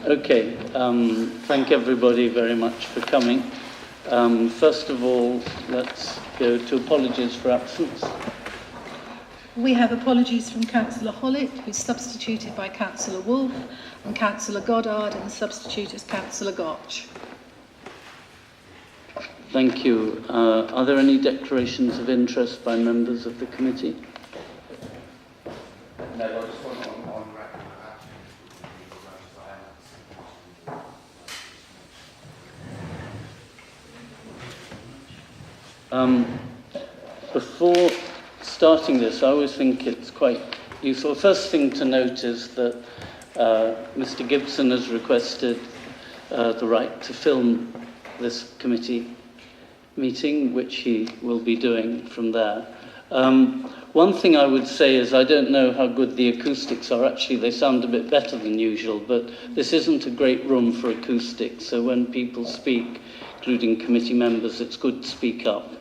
Okay, thank everybody very much for coming. First of all, let's go to apologies for absence. We have apologies from Councillor Hollett, who's substituted by Councillor Wolfe, and Councillor Goddard, and the substitute is Councillor Gotch. Thank you. Are there any declarations of interest by members of the committee? No, I just want on record Before starting this, I always think it's quite useful. First thing to note is that Mr. Gibson has requested the right to film this committee meeting, which he will be doing from there. One thing I would say is I don't know how good the acoustics are. Actually, they sound a bit better than usual, but this isn't a great room for acoustics, so when people speak, including committee members, it's good to speak up.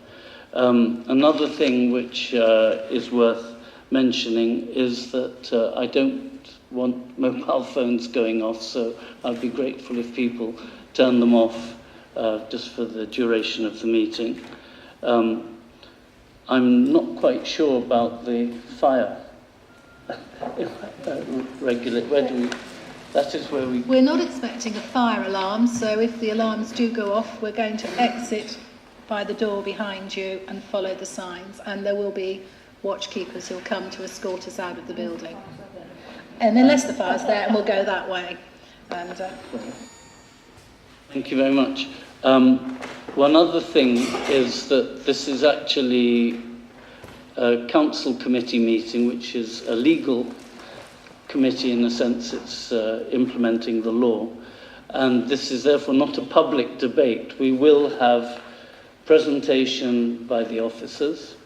Another thing which is worth mentioning is that I don't want mobile phones going off, so I'd be grateful if people turn them off just for the duration of the meeting. I'm not quite sure about the fire regulate. Where do we? That is where we. We're not expecting a fire alarm, so if the alarms do go off, we're going to exit by the door behind you and follow the signs, and there will be watchkeepers who'll come to escort us out of the building. And unless the fire's there, we'll go that way. And Thank you very much. One other thing is that this is actually a council committee meeting, which is a legal committee in the sense it's implementing the law. And this is therefore not a public debate. We will have presentation by the officers.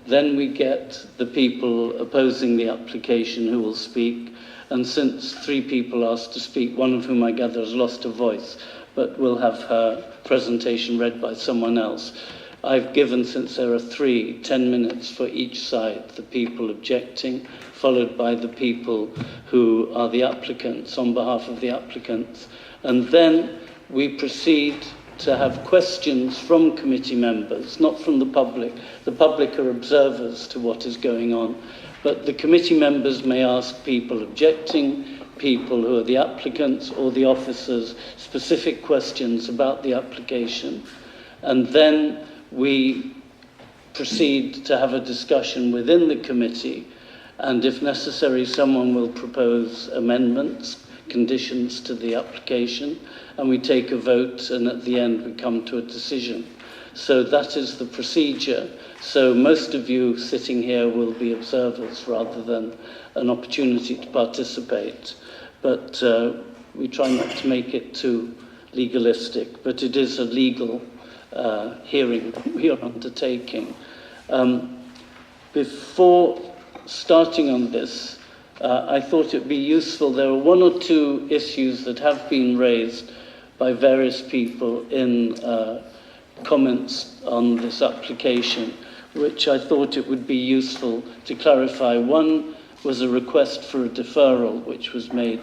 Then we get the people opposing the application who will speak. And since 3 people asked to speak, one of whom I gather has lost her voice, but we'll have her presentation read by someone else. I've given, since there are 3, 10 minutes for each side, the people objecting, followed by the people who are the applicants on behalf of the applicants. And then we proceed to have questions from committee members, not from the public. The public are observers to what is going on. But the committee members may ask people objecting, people who are the applicants or the officers, specific questions about the application. And then we proceed to have a discussion within the committee, and if necessary, someone will propose amendments, conditions to the application, and we take a vote, and at the end we come to a decision. So that is the procedure. So most of you sitting here will be observers rather than an opportunity to participate. But we try not to make it too legalistic, but it is a legal hearing we are undertaking. Before starting on this, I thought it would be useful. There are 1 or 2 issues that have been raised by various people in comments on this application, which I thought it would be useful to clarify. One was a request for a deferral, which was made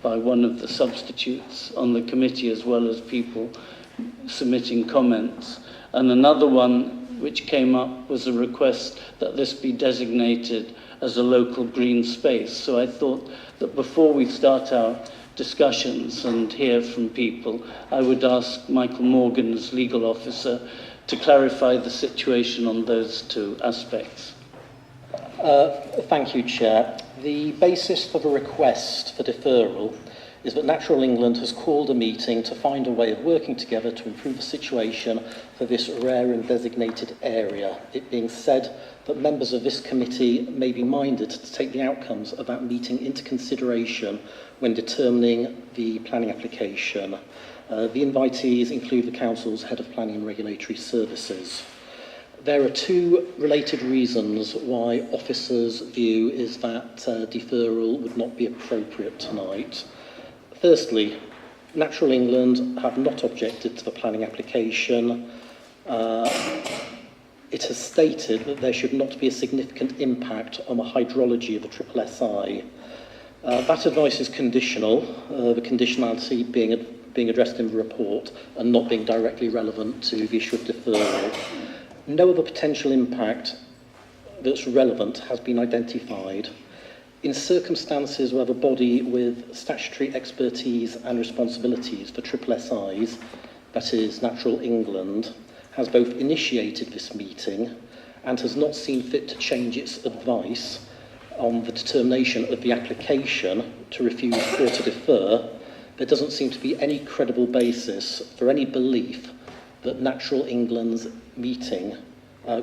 by one of the substitutes on the committee, as well as people submitting comments. And another one which came up was a request that this be designated as a local green space. So I thought that before we start our discussions and hear from people, I would ask Michael Morgan, as legal officer, to clarify the situation on those 2 aspects. Thank you, Chair. The basis for the request for deferral is that Natural England has called a meeting to find a way of working together to improve the situation for this rare and designated area. It being said that members of this committee may be minded to take the outcomes of that meeting into consideration when determining the planning application. The invitees include the Council's Head of Planning and Regulatory Services. There are 2 related reasons why officers' view is that deferral would not be appropriate tonight. Firstly, Natural England have not objected to the planning application. It has stated that there should not be a significant impact on the hydrology of the SSSI. That advice is conditional, the conditionality being addressed in the report and not being directly relevant to the issue of deferral. No other potential impact that's relevant has been identified. In circumstances where the body with statutory expertise and responsibilities for SSIs, that is Natural England, has both initiated this meeting and has not seen fit to change its advice on the determination of the application to refuse or to defer, there doesn't seem to be any credible basis for any belief that Natural England's meeting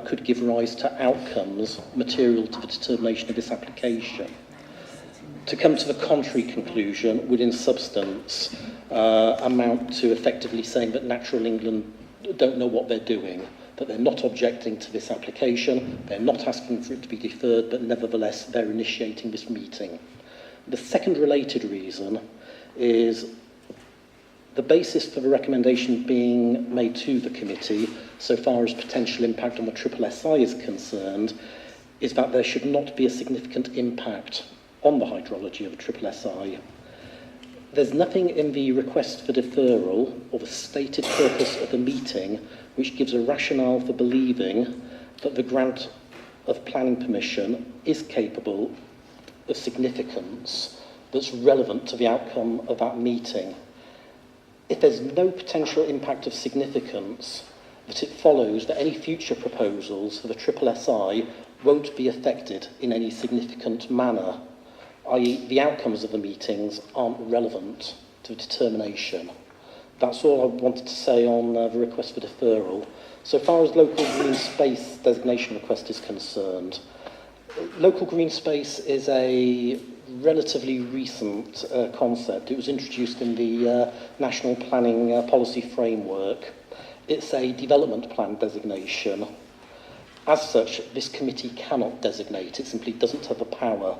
could give rise to outcomes material to the determination of this application. To come to the contrary conclusion would in substance amount to effectively saying that Natural England don't know what they're doing, that they're not objecting to this application, they're not asking for it to be deferred, but nevertheless they're initiating this meeting. The second related reason is the basis for the recommendation being made to the committee, so far as potential impact on the SSI is concerned, is that there should not be a significant impact on the hydrology of the SSI. There's nothing in the request for deferral or the stated purpose of the meeting which gives a rationale for believing that the grant of planning permission is capable of significance that's relevant to the outcome of that meeting. If there's no potential impact of significance, that it follows that any future proposals for the SSI won't be affected in any significant manner, i.e. the outcomes of the meetings aren't relevant to determination. That's all I wanted to say on the request for deferral. So far as local green space designation request is concerned, local green space is a relatively recent concept. It was introduced in the National Planning Policy Framework. It's a development plan designation. As such, this committee cannot designate. It simply doesn't have the power.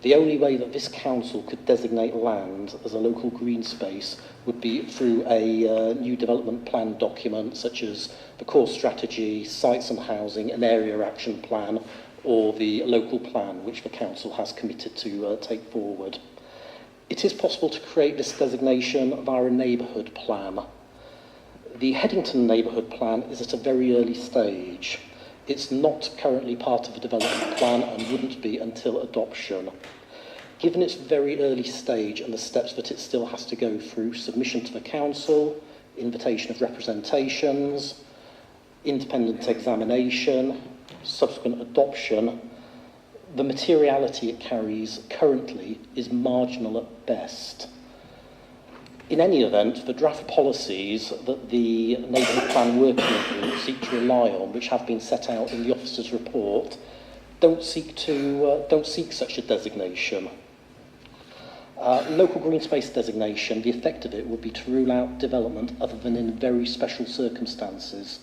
The only way that this council could designate land as a local green space would be through a new development plan document, such as the core strategy, sites and housing, an area action plan, or the local plan, which the council has committed to take forward. It is possible to create this designation via a neighbourhood plan. The Headington neighbourhood plan is at a very early stage. It's not currently part of the development plan and wouldn't be until adoption. Given its very early stage and the steps that it still has to go through, submission to the council, invitation of representations, independent examination, subsequent adoption, the materiality it carries currently is marginal at best. In any event, the draft policies that the Neighbourhood Plan Working Group seek to rely on, which have been set out in the officer's report, don't seek such a designation. Local green space designation, the effect of it would be to rule out development other than in very special circumstances.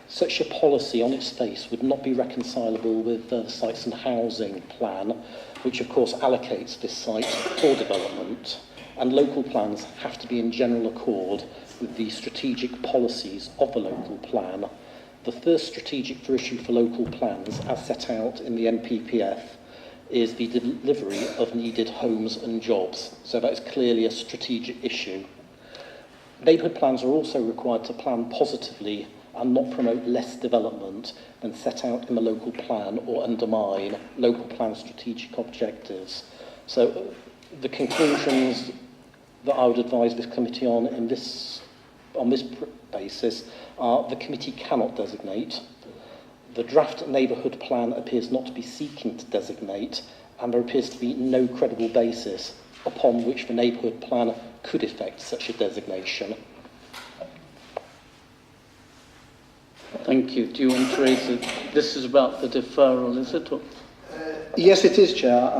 Such a policy on its face would not be reconcilable with the Sites and Housing Plan, which of course allocates this site for development, and local plans have to be in general accord with the strategic policies of the local plan. The first strategic issue for local plans, as set out in the NPPF, is the delivery of needed homes and jobs. So that is clearly a strategic issue. Neighbourhood plans are also required to plan positively and not promote less development than set out in the local plan or undermine local plan strategic objectives. So the conclusions that I would advise this committee on this basis are the committee cannot designate. The draft neighbourhood plan appears not to be seeking to designate, and there appears to be no credible basis upon which the neighbourhood plan could effect such a designation. Thank you. Do you want to raise it? This is about the deferral, is it? Or? Yes, it is, Chair.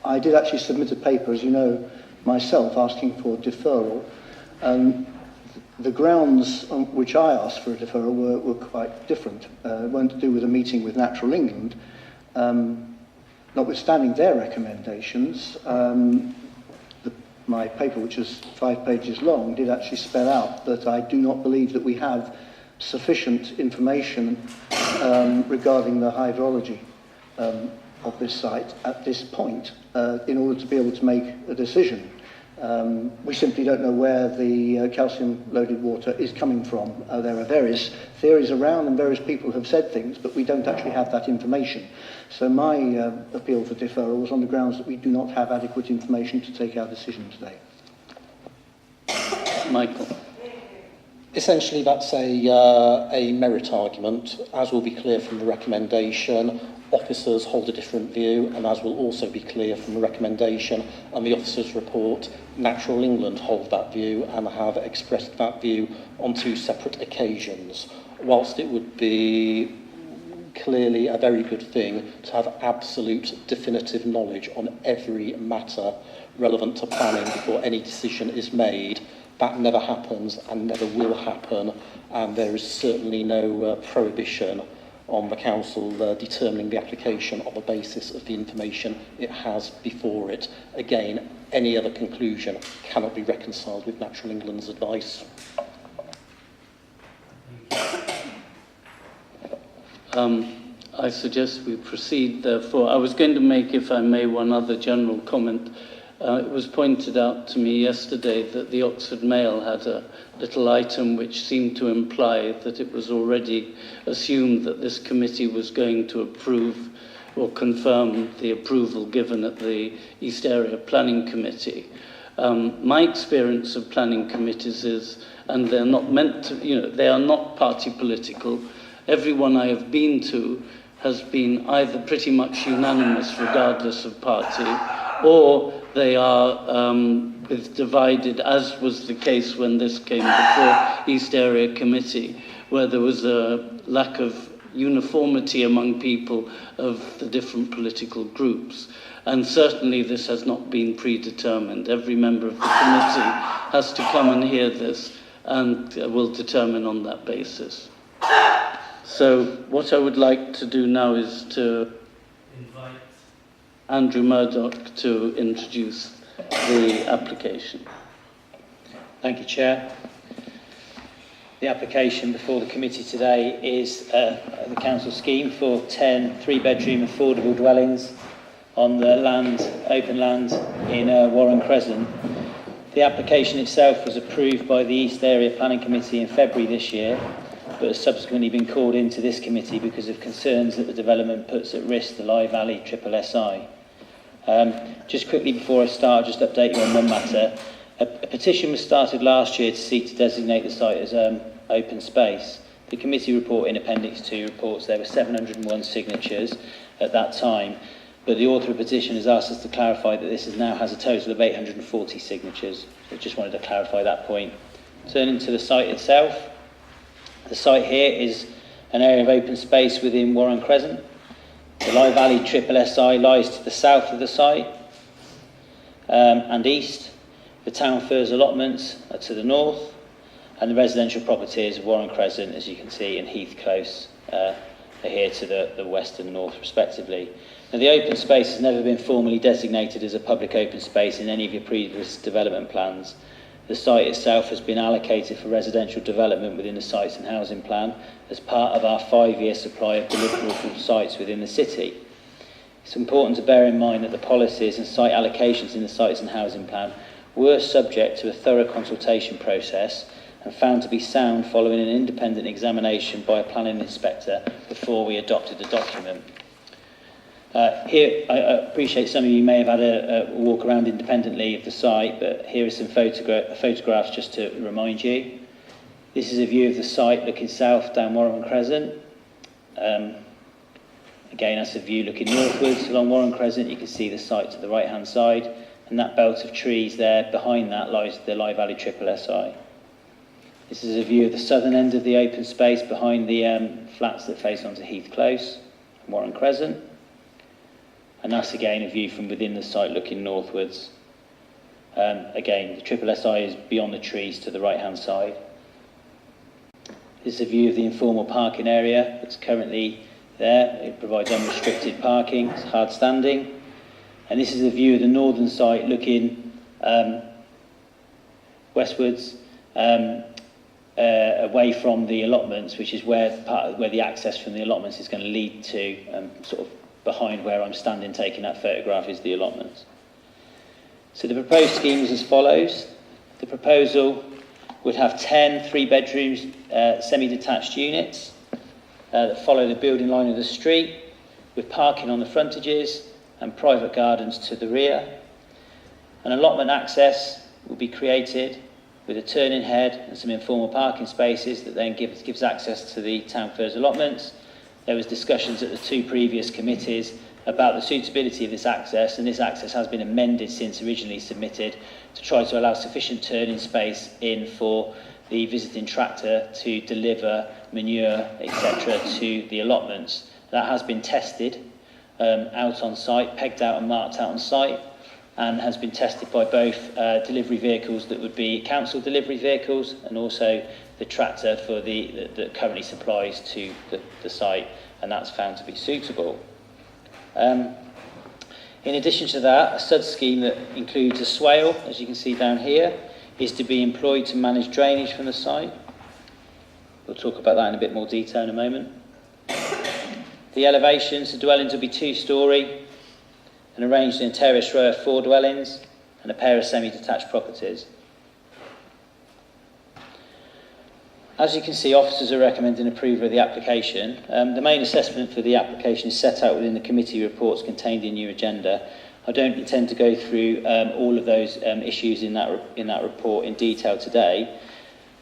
I did actually submit a paper, as you know, myself, asking for deferral. The grounds on which I asked for a deferral were quite different. It weren't to do with a meeting with Natural England. Notwithstanding their recommendations, my paper, which was 5 pages long, did actually spell out that I do not believe that we have sufficient information regarding the hydrology of this site at this point in order to be able to make a decision. We simply don't know where the calcium-loaded water is coming from. There are various theories around and various people have said things, but we don't actually have that information. So my appeal for deferral was on the grounds that we do not have adequate information to take our decision today. Michael. Essentially, that's a merit argument. As will be clear from the recommendation, officers hold a different view, and as will also be clear from the recommendation and the officers' report, Natural England hold that view and have expressed that view on 2 separate occasions. Whilst it would be clearly a very good thing to have absolute definitive knowledge on every matter relevant to planning before any decision is made, that never happens and never will happen, and there is certainly no prohibition on the council determining the application on the basis of the information it has before it. Again, any other conclusion cannot be reconciled with Natural England's advice. I suggest we proceed, therefore. I was going to make, if I may, one other general comment. It was pointed out to me yesterday that the Oxford Mail had a little item which seemed to imply that it was already assumed that this committee was going to approve or confirm the approval given at the East Area Planning Committee. My experience of planning committees is, and they're not meant to, they are not party political. Everyone I have been to has been either pretty much unanimous regardless of party, or they are divided, as was the case when this came before East Area Committee, where there was a lack of uniformity among people of the different political groups. And certainly this has not been predetermined. Every member of the committee has to come and hear this and will determine on that basis. So what I would like to do now is to invite Andrew Murdoch to introduce the application. Thank you, Chair. The application before the committee today is the council scheme for 10 three-bedroom affordable dwellings on the open land in Warren Crescent. The application itself was approved by the East Area Planning Committee in February this year, but has subsequently been called into this committee because of concerns that the development puts at risk the Lye Valley SSI. Just quickly before I start, I'll just update you on one matter. A petition was started last year to seek to designate the site as open space. The committee report in Appendix 2 reports there were 701 signatures at that time, but the author of the petition has asked us to clarify that this now has a total of 840 signatures. So I just wanted to clarify that point. Turning to the site itself, the site here is an area of open space within Warren Crescent. The Lye Valley SSI lies to the south of the site and east. The Town Firs allotments are to the north, and the residential properties of Warren Crescent, as you can see, and Heath Close are here to the west and north, respectively. Now, the open space has never been formally designated as a public open space in any of your previous development plans. The site itself has been allocated for residential development within the Sites and Housing Plan as part of our 5-year supply of deliverable sites within the city. It's important to bear in mind that the policies and site allocations in the Sites and Housing Plan were subject to a thorough consultation process and found to be sound following an independent examination by a planning inspector before we adopted the document. Here, I appreciate some of you may have had a walk around independently of the site, but here are some photographs just to remind you. This is a view of the site looking south down Warren Crescent. Again, that's a view looking northwards along Warren Crescent. You can see the site to the right-hand side, and that belt of trees there, behind that lies the Lye Valley SSI. This is a view of the southern end of the open space behind the flats that face onto Heath Close and Warren Crescent. And that's again a view from within the site looking northwards. Again, the SSI is beyond the trees to the right-hand side. This is a view of the informal parking area that's currently there. It provides unrestricted parking, it's hard standing. And this is a view of the northern site looking westwards, away from the allotments, which is where the access from the allotments is going to lead to, sort of behind where I'm standing taking that photograph is the allotment. So the proposed scheme is as follows. The proposal would have 10 three-bedroom semi-detached units that follow the building line of the street, with parking on the frontages and private gardens to the rear. An allotment access will be created with a turning head and some informal parking spaces that then gives access to the Town Furze allotments. There was discussions at the two previous committees about the suitability of this access, and this access has been amended since originally submitted to try to allow sufficient turning space in for the visiting tractor to deliver manure, etc., to the allotments. That has been tested out on site, pegged out and marked out on site, and has been tested by both delivery vehicles that would be council delivery vehicles and also the tractor for that currently supplies to the site, and that's found to be suitable. In addition to that, a SUD scheme that includes a swale, as you can see down here, is to be employed to manage drainage from the site. We'll talk about that in a bit more detail in a moment. The elevations, the dwellings will be 2-storey and arranged in a terrace row of 4 dwellings and a pair of semi-detached properties. As you can see, officers are recommending approval of the application. The main assessment for the application is set out within the committee reports contained in your agenda. I don't intend to go through all of those issues in that report in detail today.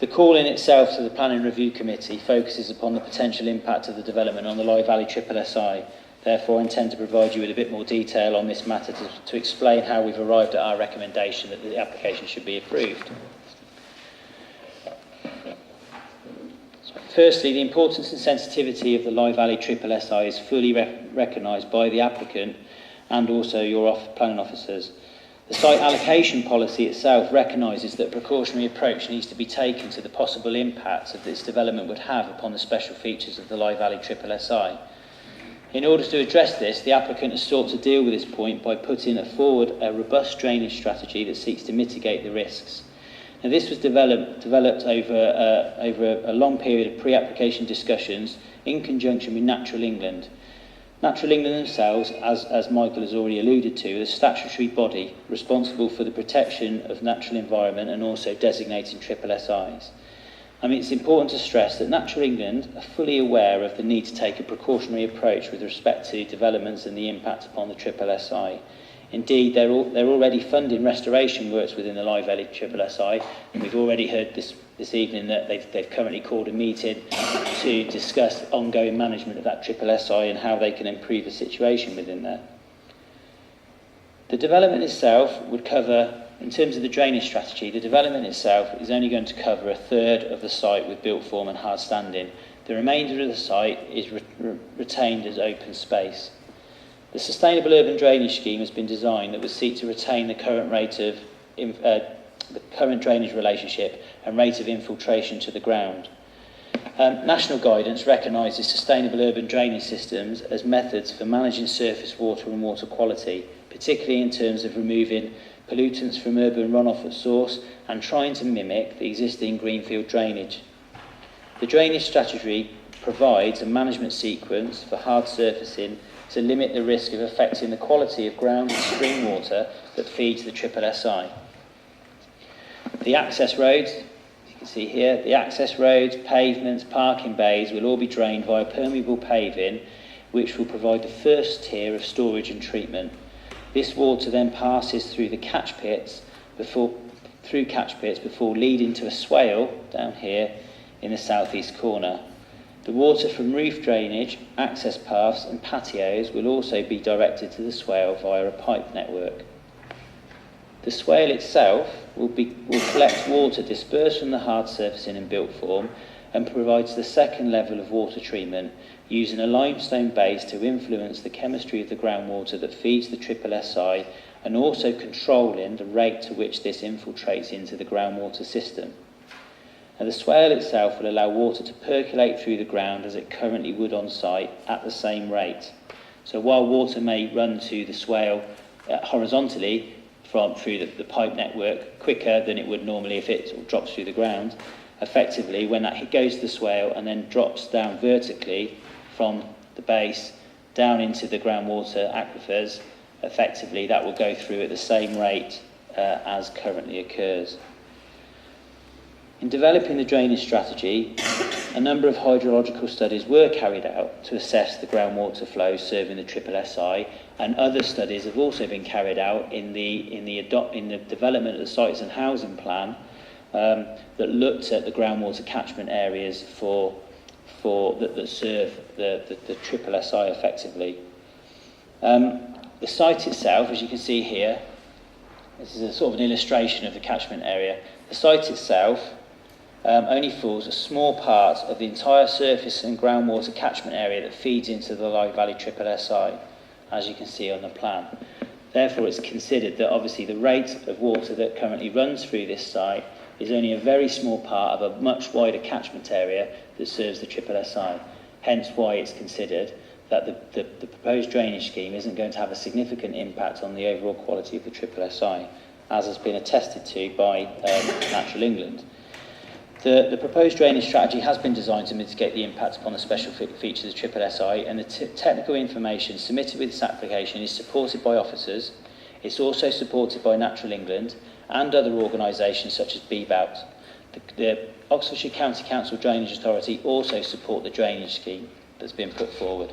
The call in itself to the Planning Review Committee focuses upon the potential impact of the development on the Lyve Valley SSSI. Therefore, I intend to provide you with a bit more detail on this matter to explain how we've arrived at our recommendation that the application should be approved. Firstly, the importance and sensitivity of the Lyve Valley SSSI is fully recognised by the applicant and also your planning officers. The site allocation policy itself recognises that a precautionary approach needs to be taken to the possible impacts that this development would have upon the special features of the Lyve Valley SSSI. In order to address this, the applicant has sought to deal with this point by putting forward a robust drainage strategy that seeks to mitigate the risks. Now, this was developed over a long period of pre-application discussions in conjunction with Natural England. Natural England themselves, as Michael has already alluded to, are the statutory body responsible for the protection of natural environment and also designating SSSIs. I mean, it's important to stress that Natural England are fully aware of the need to take a precautionary approach with respect to developments and the impact upon the SSSI. Indeed, they're already funding restoration works within the Lyve Valley SSSI, and we've already heard this evening that they've currently called a meeting to discuss ongoing management of that SSSI and how they can improve the situation within there. The development itself would cover, in terms of the drainage strategy, the development itself is only going to cover a third of the site with built form and hard standing. The remainder of the site is retained as open space. The Sustainable Urban Drainage Scheme has been designed that would seek to retain the current rate of the current drainage relationship and rate of infiltration to the ground. National guidance recognises sustainable urban drainage systems as methods for managing surface water and water quality, particularly in terms of removing pollutants from urban runoff at source and trying to mimic the existing greenfield drainage. The drainage strategy provides a management sequence for hard surfacing to limit the risk of affecting the quality of ground and stream water that feeds the SSSI. The access roads, as you can see here, the access roads, pavements, parking bays will all be drained via permeable paving, which will provide the first tier of storage and treatment. This water then passes through the catch pits before leading to a swale down here in the southeast corner. The water from roof drainage, access paths and patios will also be directed to the swale via a pipe network. The swale itself will collect water dispersed from the hard surfacing and built form and provides the second level of water treatment using a limestone base to influence the chemistry of the groundwater that feeds the SSSI and also controlling the rate to which this infiltrates into the groundwater system. Now, the swale itself will allow water to percolate through the ground as it currently would on site at the same rate. So while water may run to the swale horizontally through the pipe network quicker than it would normally if it sort of drops through the ground, effectively when that goes to the swale and then drops down vertically from the base, down into the groundwater aquifers, effectively that will go through at the same rate as currently occurs. In developing the drainage strategy, a number of hydrological studies were carried out to assess the groundwater flow serving the SSSI, and other studies have also been carried out in the development of the sites and housing plan that looked at the groundwater catchment areas that serve the SSSI effectively. The site itself, as you can see here, this is a sort of an illustration of the catchment area. The site itself only forms a small part of the entire surface and groundwater catchment area that feeds into the Lythe Valley SSSI, as you can see on the plan. Therefore, it's considered that obviously the rate of water that currently runs through this site is only a very small part of a much wider catchment area that serves the SSSI. Hence why it's considered that the proposed drainage scheme isn't going to have a significant impact on the overall quality of the SSSI, as has been attested to by Natural England. The proposed drainage strategy has been designed to mitigate the impact upon the special features of SSSI, and the technical information submitted with this application is supported by officers. It's also supported by Natural England and other organisations such as BBOUT. The Oxfordshire County Council Drainage Authority also support the drainage scheme that's been put forward.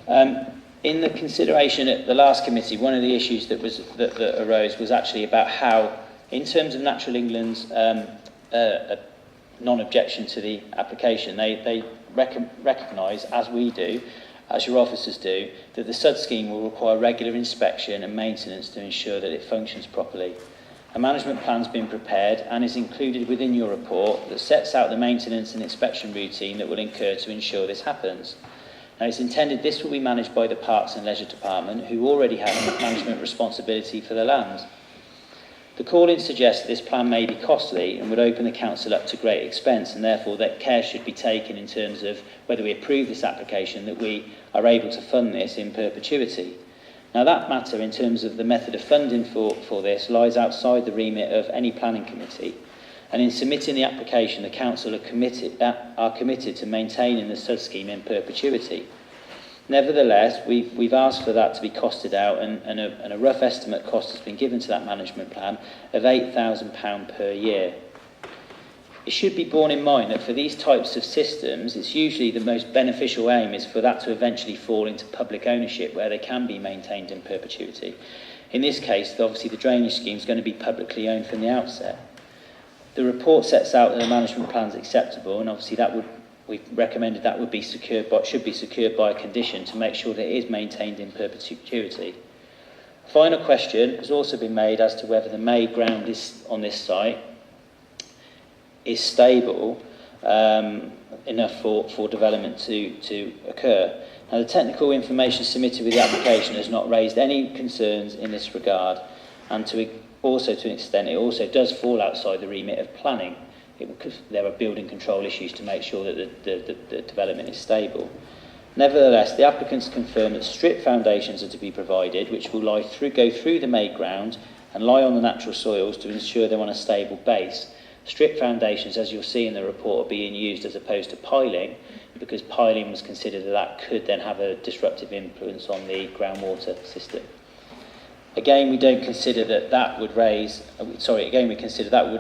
In the consideration at the last committee, one of the issues that arose was actually about how, in terms of Natural England's non-objection to the application, they recognise, as we do, as your officers do, that the SUD scheme will require regular inspection and maintenance to ensure that it functions properly. A management plan has been prepared and is included within your report that sets out the maintenance and inspection routine that will incur to ensure this happens. Now, it's intended this will be managed by the Parks and Leisure Department, who already have management responsibility for the land. The call-in suggests that this plan may be costly and would open the council up to great expense, and therefore that care should be taken in terms of whether we approve this application, that we are able to fund this in perpetuity. Now, that matter in terms of the method of funding for this lies outside the remit of any planning committee, and in submitting the application the council are committed to maintaining the SUD scheme in perpetuity. Nevertheless, we've asked for that to be costed out, and a rough estimate cost has been given to that management plan of £8,000 per year. It should be borne in mind that for these types of systems, it's usually the most beneficial aim is for that to eventually fall into public ownership where they can be maintained in perpetuity. In this case, obviously the drainage scheme is going to be publicly owned from the outset. The report sets out that the management plan is acceptable, and obviously we've recommended that would be should be secured by a condition to make sure that it is maintained in perpetuity. A final question has also been made as to whether the made ground on this site is stable enough for development to occur. Now, the technical information submitted with the application has not raised any concerns in this regard, and to an extent it also does fall outside the remit of planning. There are building control issues to make sure that the development is stable. Nevertheless, the applicants confirm that strip foundations are to be provided, which will go through the made ground and lie on the natural soils to ensure they're on a stable base. Strip foundations, as you'll see in the report, are being used as opposed to piling, because piling was considered that could then have a disruptive influence on the groundwater system. Again, we consider that would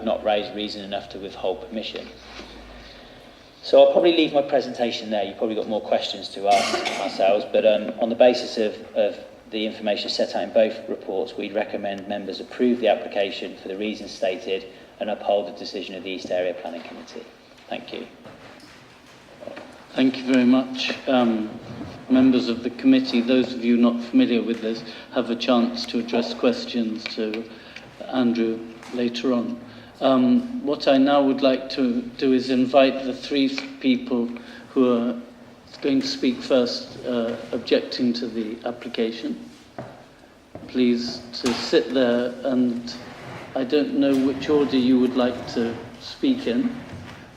not raise reason enough to withhold permission. So I'll probably leave my presentation there. You've probably got more questions to ask ourselves, but on the basis of the information set out in both reports, we'd recommend members approve the application for the reasons stated and uphold the decision of the East Area Planning Committee. Thank you. Thank you very much. Members of the committee, those of you not familiar with this, have a chance to address questions to Andrew later on. What I now would like to do is invite the three people who are going to speak first, objecting to the application. Please to sit there, and I don't know which order you would like to speak in.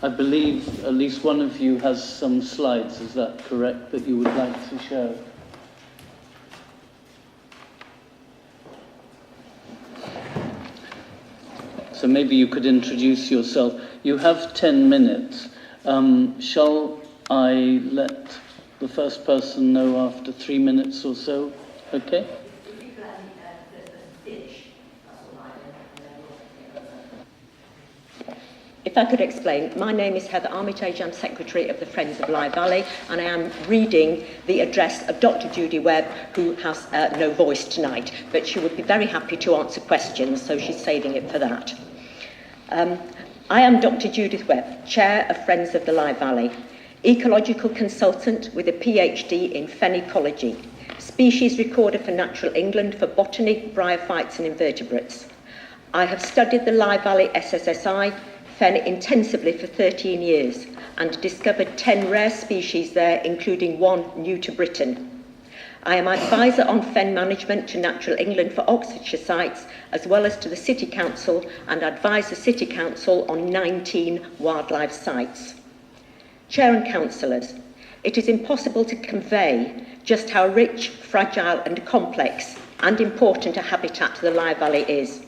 I believe at least one of you has some slides, is that correct, that you would like to show? So maybe you could introduce yourself. You have 10 minutes. Shall I let the first person know after 3 minutes or so. Okay? If I could explain, my name is Heather Armitage, I'm Secretary of the Friends of Lye Valley, and I am reading the address of Dr. Judy Webb, who has no voice tonight, but she would be very happy to answer questions, so she's saving it for that. I am Dr. Judith Webb, Chair of Friends of the Lye Valley, ecological consultant with a PhD in fen ecology, species recorder for Natural England for botany, bryophytes and invertebrates. I have studied the Lye Valley SSSI fen intensively for 13 years and discovered 10 rare species there, including one new to Britain. I am advisor on fen management to Natural England for Oxfordshire sites, as well as to the City Council, and advise the City Council on 19 wildlife sites. Chair and councillors, it is impossible to convey just how rich, fragile and complex and important a habitat the Lye Valley is,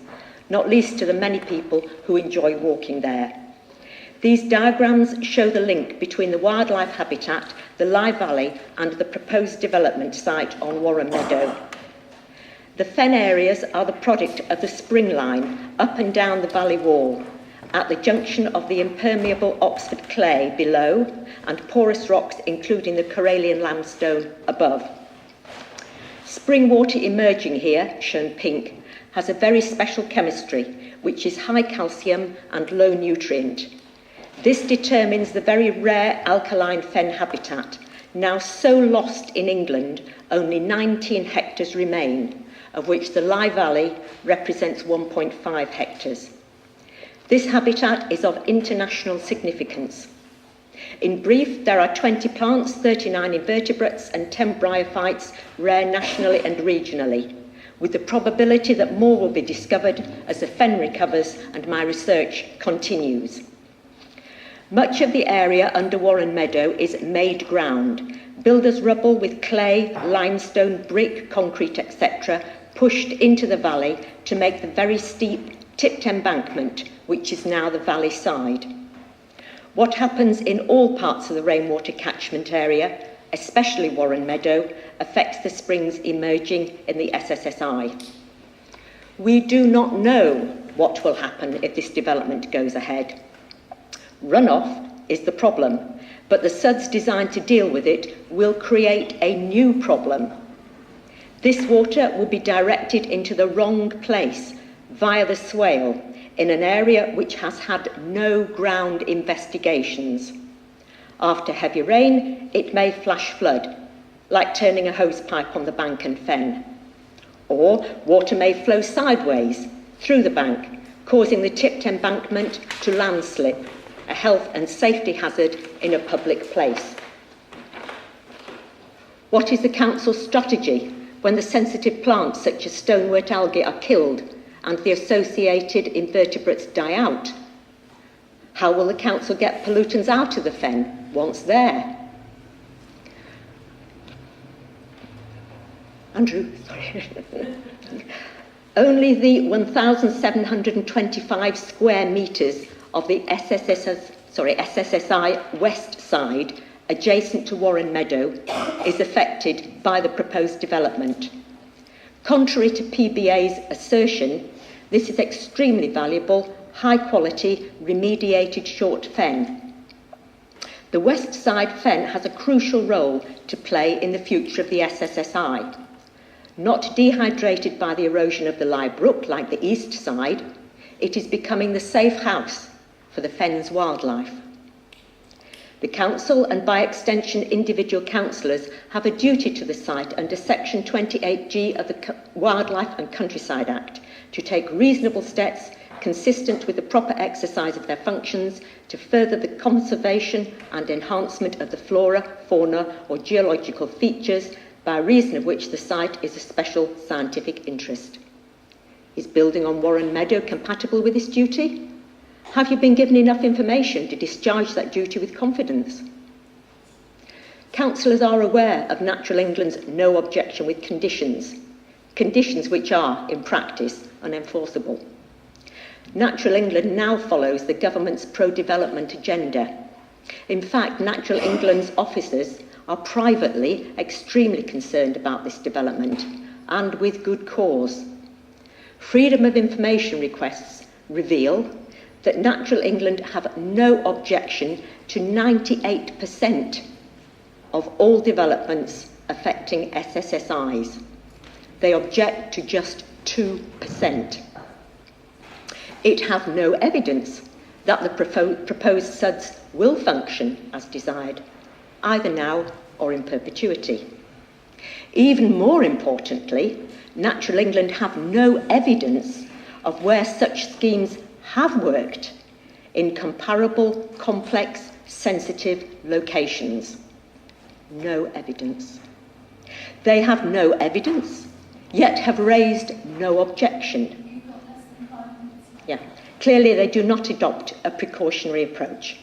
not least to the many people who enjoy walking there. These diagrams show the link between the wildlife habitat, the Lye Valley, and the proposed development site on Warren Meadow. The fen areas are the product of the spring line up and down the valley wall, at the junction of the impermeable Oxford clay below and porous rocks, including the Corallian limestone above. Spring water emerging here, shown pink, has a very special chemistry, which is high calcium and low nutrient. This determines the very rare alkaline fen habitat, now so lost in England, only 19 hectares remain, of which the Lye Valley represents 1.5 hectares. This habitat is of international significance. In brief, there are 20 plants, 39 invertebrates and 10 bryophytes, rare nationally and regionally, with the probability that more will be discovered as the fen recovers and my research continues. Much of the area under Warren Meadow is made ground, builders' rubble with clay, limestone, brick, concrete, etc., pushed into the valley to make the very steep tipped embankment, which is now the valley side. What happens in all parts of the rainwater catchment area, especially Warren Meadow, affects the springs emerging in the SSSI. We do not know what will happen if this development goes ahead. Runoff is the problem, but the SUDs designed to deal with it will create a new problem. This water will be directed into the wrong place via the swale in an area which has had no ground investigations. After heavy rain, it may flash flood, like turning a hose pipe on the bank and fen. Or water may flow sideways through the bank, causing the tipped embankment to landslip, a health and safety hazard in a public place. What is the council's strategy when the sensitive plants such as stonewort algae are killed and the associated invertebrates die out? How will the council get pollutants out of the fen once there? Andrew, sorry. Only the 1,725 square metres of the SSSI west side, adjacent to Warren Meadow, is affected by the proposed development. Contrary to PBA's assertion, this is extremely valuable, high-quality, remediated short fen. The west side fen has a crucial role to play in the future of the SSSI. Not dehydrated by the erosion of the Lye Brook like the east side, it is becoming the safe house for the fen's wildlife. The council, and by extension individual councillors, have a duty to the site under Section 28G of the Wildlife and Countryside Act to take reasonable steps consistent with the proper exercise of their functions to further the conservation and enhancement of the flora, fauna or geological features by reason of which the site is of special scientific interest. Is building on Warren Meadow compatible with this duty? Have you been given enough information to discharge that duty with confidence? Councillors are aware of Natural England's no objection with conditions which are, in practice, unenforceable. Natural England now follows the government's pro-development agenda. In fact, Natural England's officers are privately extremely concerned about this development, and with good cause. Freedom of information requests reveal that Natural England have no objection to 98% of all developments affecting SSSIs. They object to just 2%. It has no evidence that the proposed SUDs will function as desired, either now or in perpetuity. Even more importantly, Natural England have no evidence of where such schemes have worked in comparable, complex, sensitive locations. No evidence. They have no evidence, yet have raised no objection. Yeah. Clearly, they do not adopt a precautionary approach.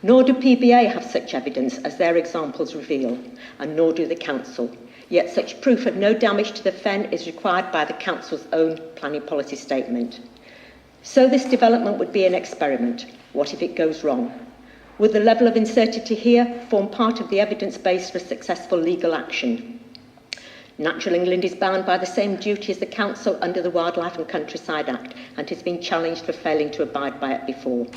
Nor do PBA have such evidence as their examples reveal, and nor do the Council. Yet such proof of no damage to the fen is required by the Council's own planning policy statement. So this development would be an experiment. What if it goes wrong? Would the level of uncertainty here form part of the evidence base for successful legal action? Natural England is bound by the same duty as the Council under the Wildlife and Countryside Act and has been challenged for failing to abide by it before.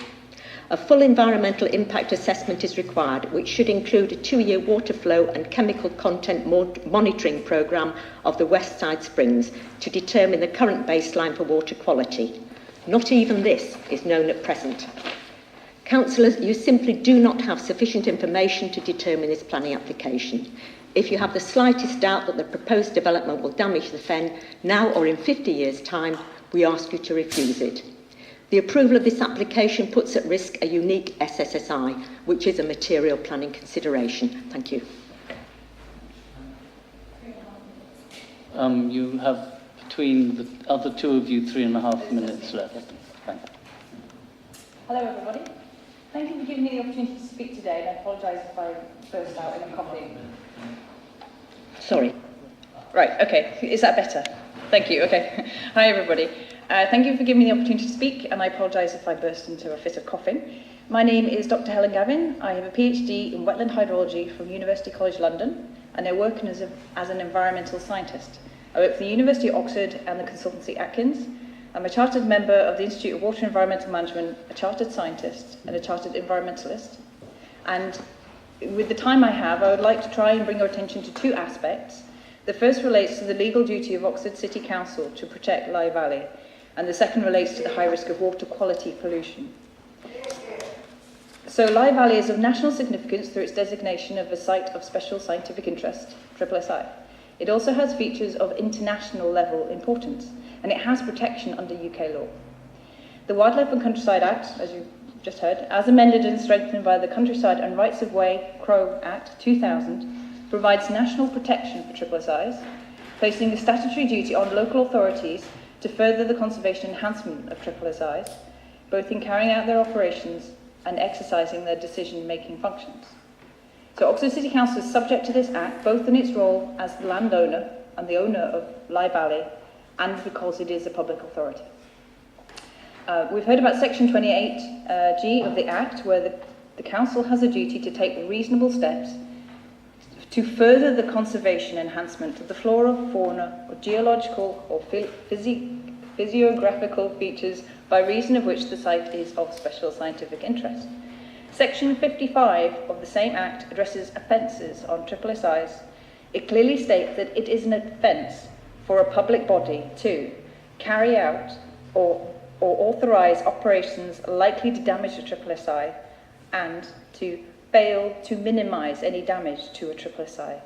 A full environmental impact assessment is required, which should include a 2-year water flow and chemical content monitoring programme of the West Side Springs to determine the current baseline for water quality. Not even this is known at present. Councillors, you simply do not have sufficient information to determine this planning application. If you have the slightest doubt that the proposed development will damage the fen now or in 50 years' time, we ask you to refuse it. The approval of this application puts at risk a unique SSSI, which is a material planning consideration. Thank you. You have, between the other two of you, 3.5 minutes left. Thank you. Hello, everybody. Thank you for giving me the opportunity to speak today, and I apologise if I burst out in a coughing. Sorry. Right, okay. Is that better? Thank you. Okay. Hi, everybody. Thank you for giving me the opportunity to speak, and I apologise if I burst into a fit of coughing. My name is Dr. Helen Gavin. I have a PhD in wetland hydrology from University College London, and I work as an environmental scientist. I work for the University of Oxford and the consultancy Atkins. I'm a chartered member of the Institute of Water and Environmental Management, a chartered scientist, and a chartered environmentalist. And with the time I have, I would like to try and bring your attention to two aspects. The first relates to the legal duty of Oxford City Council to protect Lye Valley, and the second relates to the high risk of water quality pollution. So Lye Valley is of national significance through its designation of a Site of Special Scientific Interest, SSSI. It also has features of international level importance, and it has protection under UK law. The Wildlife and Countryside Act, as you just heard, as amended and strengthened by the Countryside and Rights of Way Crow Act 2000, provides national protection for SSSIs, placing a statutory duty on local authorities to further the conservation and enhancement of SSSIs, both in carrying out their operations and exercising their decision-making functions. So Oxford City Council is subject to this Act, both in its role as the landowner and the owner of Lye Valley, and because it is a public authority. We've heard about Section 28G of the Act, where the Council has a duty to take reasonable steps to further the conservation and enhancement of the flora, fauna, or geological or physiographical features by reason of which the site is of special scientific interest. Section 55 of the same Act addresses offences on SSSIs. It clearly states that it is an offence for a public body to carry out or authorise operations likely to damage a SSSI and to fail to minimise any damage to a SSSI.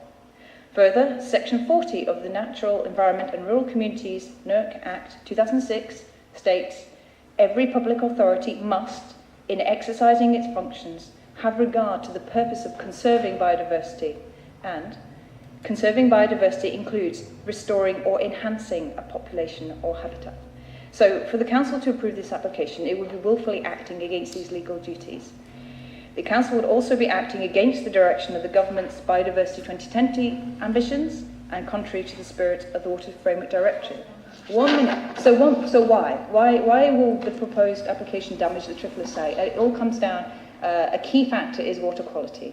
Further, Section 40 of the Natural Environment and Rural Communities NERC Act 2006 states, every public authority must, in exercising its functions, have regard to the purpose of conserving biodiversity, and conserving biodiversity includes restoring or enhancing a population or habitat. So for the Council to approve this application, it would be willfully acting against these legal duties. The Council would also be acting against the direction of the Government's Biodiversity 2020 ambitions and contrary to the spirit of the Water Framework Directive. 1 minute. So why? Why will the proposed application damage the SSSI? It all comes down, a key factor is water quality.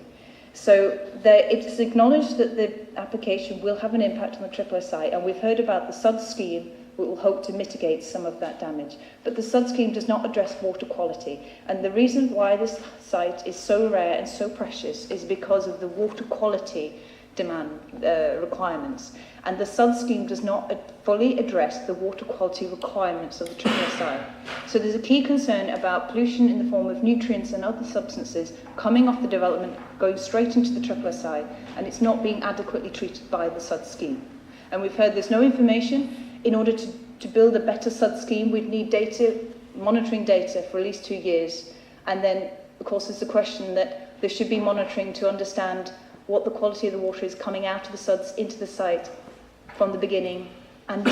So it's acknowledged that the application will have an impact on the SSI, and we've heard about the SUD scheme, which will hope to mitigate some of that damage. But the SUD scheme does not address water quality, and the reason why this site is so rare and so precious is because of the water quality demand requirements. And the SUD scheme does not fully address the water quality requirements of the SSI. So there's a key concern about pollution in the form of nutrients and other substances coming off the development, going straight into the SSI, and it's not being adequately treated by the SUD scheme. And we've heard there's no information. In order to build a better SUD scheme, we'd need data, monitoring data for at least 2 years. And then, of course, there's the question that there should be monitoring to understand what the quality of the water is coming out of the SUDs into the site from the beginning and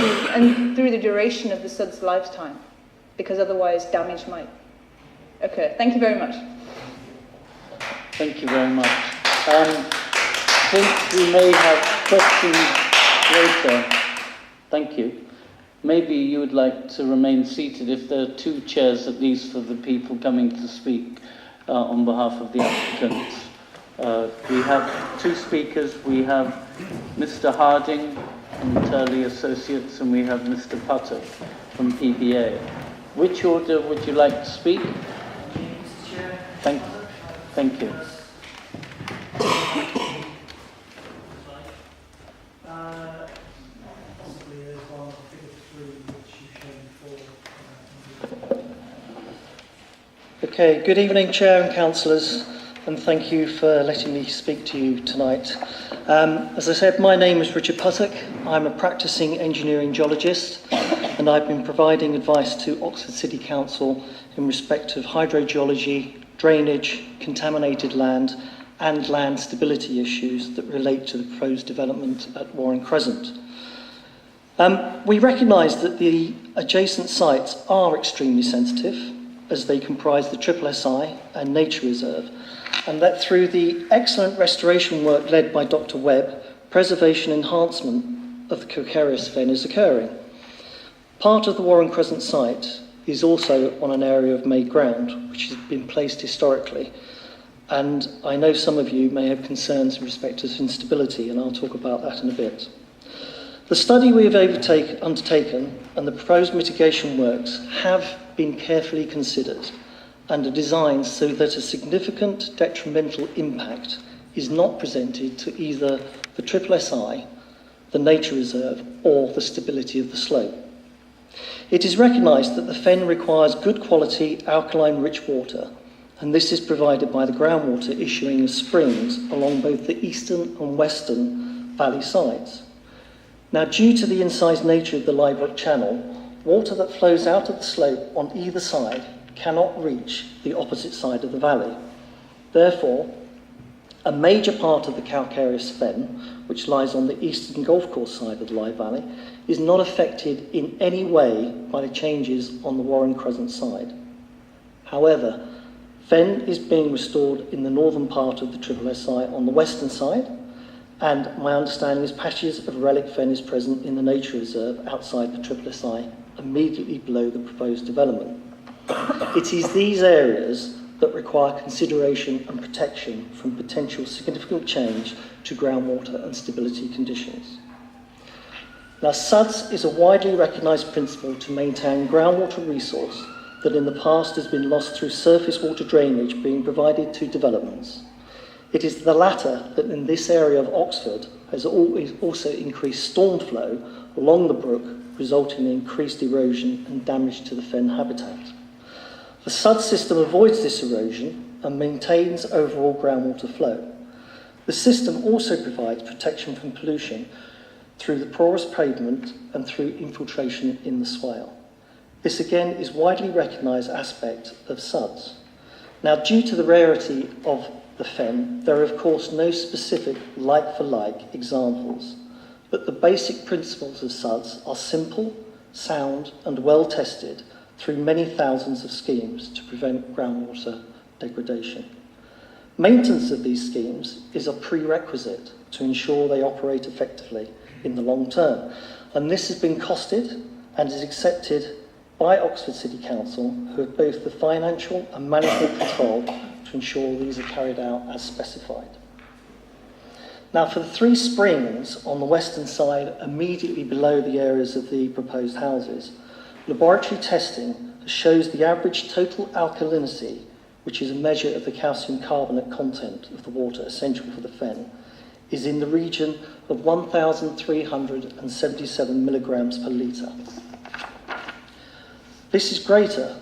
through the duration of the SUD's lifetime, because otherwise damage might occur. Thank you very much. Thank you very much. I think we may have questions later. Thank you. Maybe you would like to remain seated if there are 2 chairs at least for the people coming to speak on behalf of the applicants. We have 2 speakers. We have Mr. Harding from Turley Associates and we have Mr. Putter from PBA. Which order would you like to speak? Mr. Chair. Thank you. Possibly there's one figure 3 which you showed before. Okay, good evening, Chair and Councillors, and thank you for letting me speak to you tonight. As I said, my name is Richard Puttock. I'm a practicing engineering geologist, and I've been providing advice to Oxford City Council in respect of hydrogeology, drainage, contaminated land, and land stability issues that relate to the proposed development at Warren Crescent. We recognise that the adjacent sites are extremely sensitive, as they comprise the SSI and Nature Reserve, and that through the excellent restoration work led by Dr. Webb, preservation enhancement of the calcareous fen is occurring. Part of the Warren Crescent site is also on an area of made ground, which has been placed historically, and I know some of you may have concerns in respect to instability, and I'll talk about that in a bit. The study we have undertaken and the proposed mitigation works have been carefully considered and are designed so that a significant detrimental impact is not presented to either the SSI, the Nature Reserve, or the stability of the slope. It is recognised that the fen requires good quality alkaline-rich water, and this is provided by the groundwater issuing as springs along both the eastern and western valley sides. Now, due to the incised nature of the Liebrook Channel, water that flows out of the slope on either side cannot reach the opposite side of the valley. Therefore, a major part of the calcareous fen, which lies on the eastern golf course side of the Live Valley, is not affected in any way by the changes on the Warren Crescent side. However, fen is being restored in the northern part of the SSI on the western side, and my understanding is patches of relic fen is present in the Nature Reserve outside the SSI, immediately below the proposed development. It is these areas that require consideration and protection from potential significant change to groundwater and stability conditions. Now, SUDS is a widely recognised principle to maintain groundwater resource that in the past has been lost through surface water drainage being provided to developments. It is the latter that in this area of Oxford has also increased storm flow along the brook, resulting in increased erosion and damage to the fen habitat. The SUD system avoids this erosion and maintains overall groundwater flow. The system also provides protection from pollution through the porous pavement and through infiltration in the swale. This again is widely recognised aspect of SUDs. Now, due to the rarity of the fen, there are of course no specific like-for-like examples, but the basic principles of SUDs are simple, sound and well tested through many thousands of schemes to prevent groundwater degradation. Maintenance of these schemes is a prerequisite to ensure they operate effectively in the long term, and this has been costed and is accepted by Oxford City Council, who have both the financial and management control to ensure these are carried out as specified. Now, for the 3 springs on the western side, immediately below the areas of the proposed houses, laboratory testing shows the average total alkalinity, which is a measure of the calcium carbonate content of the water essential for the fen, is in the region of 1,377 milligrams per litre. This is greater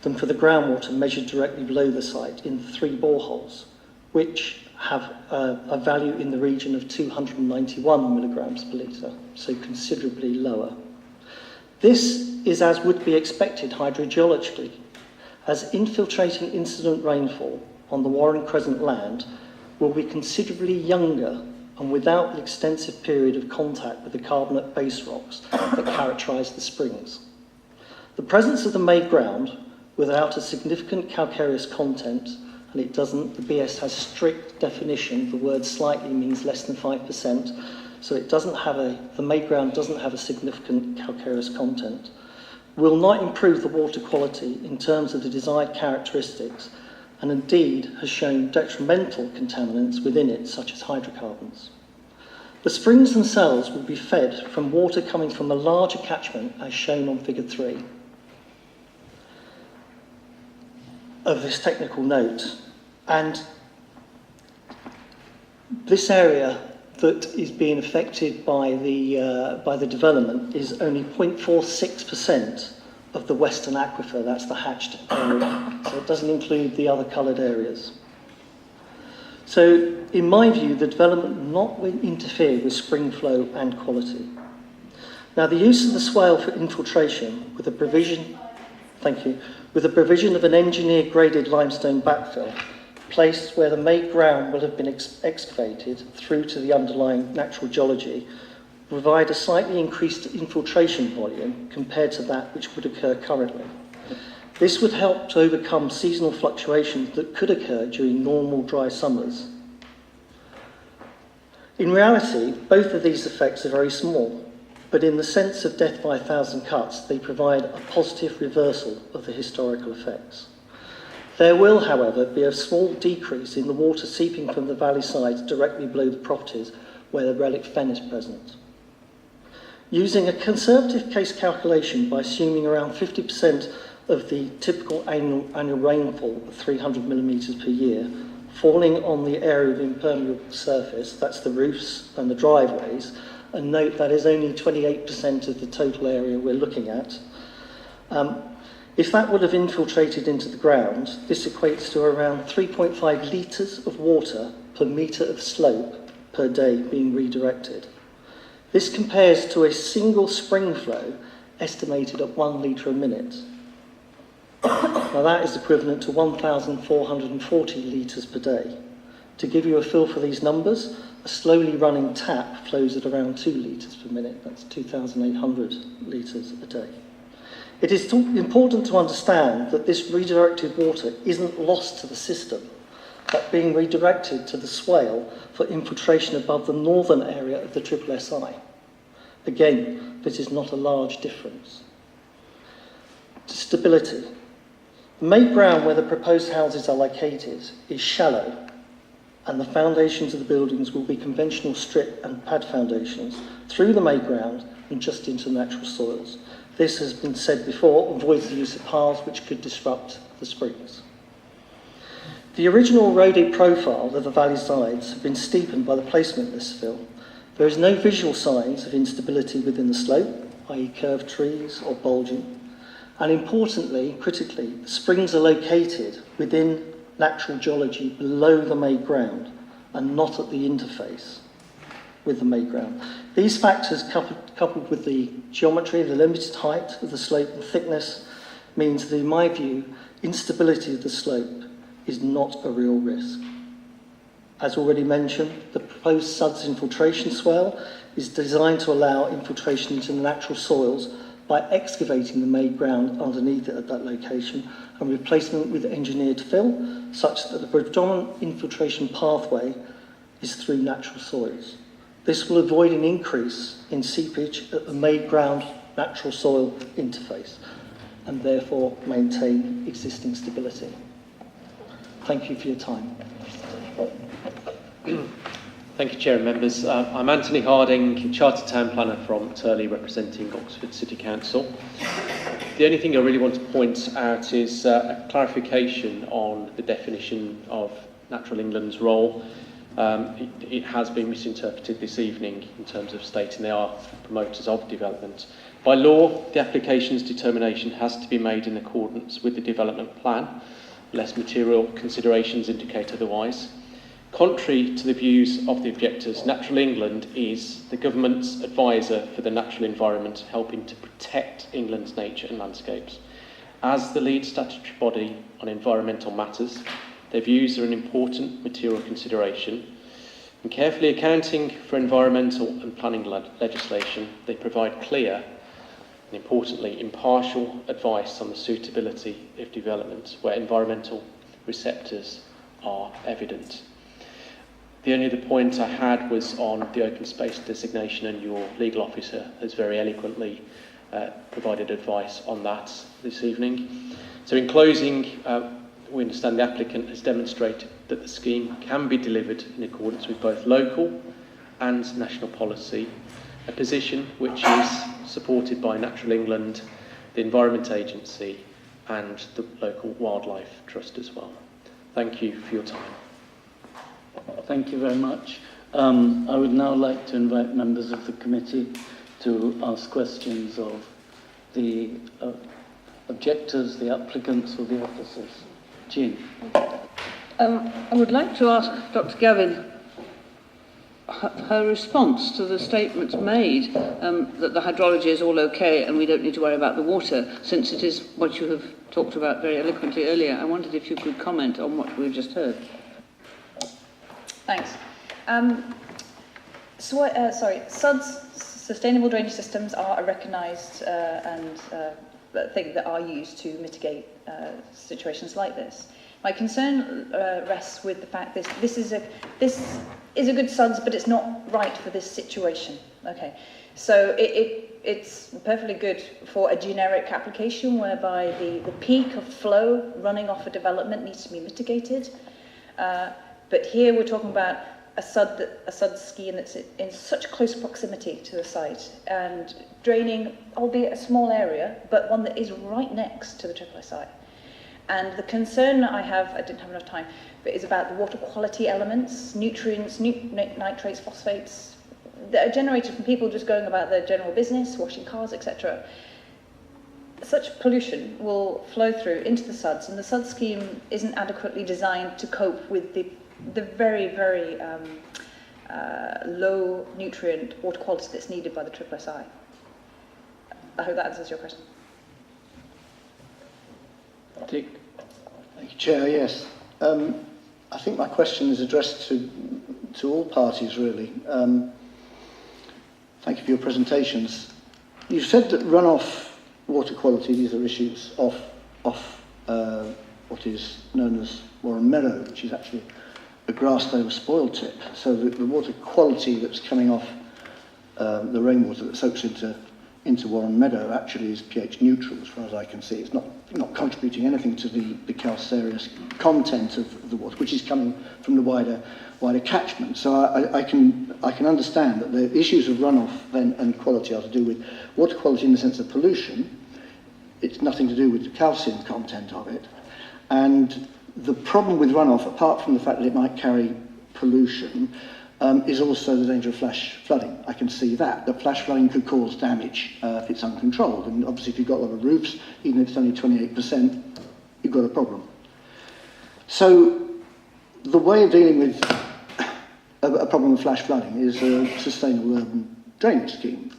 than for the groundwater measured directly below the site in 3 boreholes, which have a value in the region of 291 milligrams per litre, so considerably lower. This is as would be expected hydrogeologically, as infiltrating incident rainfall on the Warren Crescent land will be considerably younger and without the extensive period of contact with the carbonate base rocks that characterise the springs. The presence of the made ground without a significant calcareous content, and it doesn't, the BS has strict definition, the word slightly means less than 5%, so it doesn't have the made ground doesn't have a significant calcareous content, will not improve the water quality in terms of the desired characteristics, and indeed has shown detrimental contaminants within it, such as hydrocarbons. The springs themselves will be fed from water coming from a larger catchment, as shown on figure 3 of this technical note. And this area that is being affected by the development is only 0.46% of the western aquifer, that's the hatched area, so it doesn't include the other coloured areas. So, in my view, the development will not interfere with spring flow and quality. Now, the use of the swale for infiltration with the provision, of an engineered graded limestone backfill placed where the made ground will have been excavated through to the underlying natural geology, provide a slightly increased infiltration volume compared to that which would occur currently. This would help to overcome seasonal fluctuations that could occur during normal dry summers. In reality, both of these effects are very small, but in the sense of death by 1,000 cuts, they provide a positive reversal of the historical effects. There will, however, be a small decrease in the water seeping from the valley sides directly below the properties where the relic fen is present. Using a conservative case calculation by assuming around 50% of the typical annual rainfall of 300 millimetres per year falling on the area of impermeable surface, that's the roofs and the driveways, and note that is only 28% of the total area we're looking at. If that would have infiltrated into the ground, this equates to around 3.5 litres of water per metre of slope per day being redirected. This compares to a single spring flow estimated at 1 litre a minute. Now that is equivalent to 1,440 litres per day. To give you a feel for these numbers, a slowly running tap flows at around 2 litres per minute. That's 2,800 litres a day. It is important to understand that this redirected water isn't lost to the system, but being redirected to the swale for infiltration above the northern area of the SSSI. Again, this is not a large difference. Stability. The made ground where the proposed houses are located is shallow, and the foundations of the buildings will be conventional strip and pad foundations through the made ground and just into natural soils. This has been said before, avoids the use of piles which could disrupt the springs. The original eroded profile of the valley sides have been steepened by the placement of this fill. There is no visual signs of instability within the slope, i.e. curved trees or bulging. And importantly, critically, the springs are located within natural geology below the made ground and not at the interface with the made ground. These factors, coupled with the geometry, the limited height of the slope and thickness, means that, in my view, instability of the slope is not a real risk. As already mentioned, the proposed SUDS infiltration swale is designed to allow infiltration into the natural soils by excavating the made ground underneath it at that location and replacement with engineered fill, such that the predominant infiltration pathway is through natural soils. This will avoid an increase in seepage at the made ground natural soil interface and therefore maintain existing stability. Thank you for your time. Thank you, Chair and members. I'm Anthony Harding, Chartered Town Planner from Turley, representing Oxford City Council. The only thing I really want to point out is a clarification on the definition of Natural England's role. It has been misinterpreted this evening in terms of stating they are promoters of development. By law, the application's determination has to be made in accordance with the development plan, unless material considerations indicate otherwise. Contrary to the views of the objectors, Natural England is the government's advisor for the natural environment, helping to protect England's nature and landscapes. As the lead statutory body on environmental matters, their views are an important material consideration. In carefully accounting for environmental and planning legislation, they provide clear and, importantly, impartial advice on the suitability of development where environmental receptors are evident. The only other point I had was on the open space designation, and your legal officer has very eloquently provided advice on that this evening. So in closing, we understand the applicant has demonstrated that the scheme can be delivered in accordance with both local and national policy, a position which is supported by Natural England, the Environment Agency and the local Wildlife Trust as well. Thank you for your time. Thank you very much. I would now like to invite members of the committee to ask questions of the objectors, the applicants or the officers. Jean. I would like to ask Dr. Gavin her response to the statements made that the hydrology is all okay and we don't need to worry about the water, since it is what you have talked about very eloquently earlier. I wondered if you could comment on what we've just heard. Thanks. SUDS, sustainable drainage systems, are a recognised thing that are used to mitigate situations like this. My concern rests with the fact this is a good SUDS, but it's not right for this situation. Okay, so it's perfectly good for a generic application whereby the peak of flow running off a development needs to be mitigated. But here we're talking about a SUD scheme that's in such close proximity to the site and draining, albeit a small area, but one that is right next to the SSSI. And the concern that I have, I didn't have enough time, but is about the water quality elements, nutrients, nitrates, phosphates, that are generated from people just going about their general business, washing cars, etc. Such pollution will flow through into the SUDS, and the SUD scheme isn't adequately designed to cope with the very, very low nutrient water quality that's needed by the SSSI. I hope that answers your question. Dick. Thank you, Chair. Yes. I think my question is addressed to all parties, really. Thank you for your presentations. You've said that runoff water quality, these are issues off what is known as Warren Meadow, which is actually a grassed over spoil tip. So the water quality that's coming off the rainwater that soaks into Warren Meadow actually is pH neutral, as far as I can see. It's not contributing anything to the calcareous content of the water, which is coming from the wider catchment. So I can understand that the issues of runoff and quality are to do with water quality in the sense of pollution. It's nothing to do with the calcium content of it. And the problem with runoff, apart from the fact that it might carry pollution, is also the danger of flash flooding. I can see that flash flooding could cause damage if it's uncontrolled. And obviously if you've got a lot of roofs, even if it's only 28%, you've got a problem. So the way of dealing with a problem of flash flooding is a sustainable urban drainage scheme.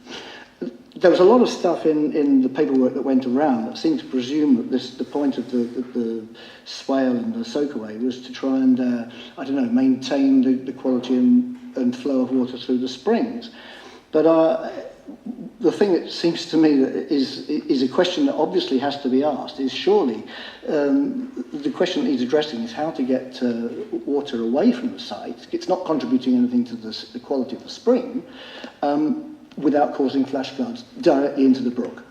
There was a lot of stuff in the paperwork that went around that seemed to presume that the point of the swale and the soakaway was to try and, maintain the quality and flow of water through the springs. But the thing that seems to me that is a question that obviously has to be asked is surely the question that needs addressing is how to get water away from the site. It's not contributing anything to the quality of the spring. Without causing flash floods directly into the brook,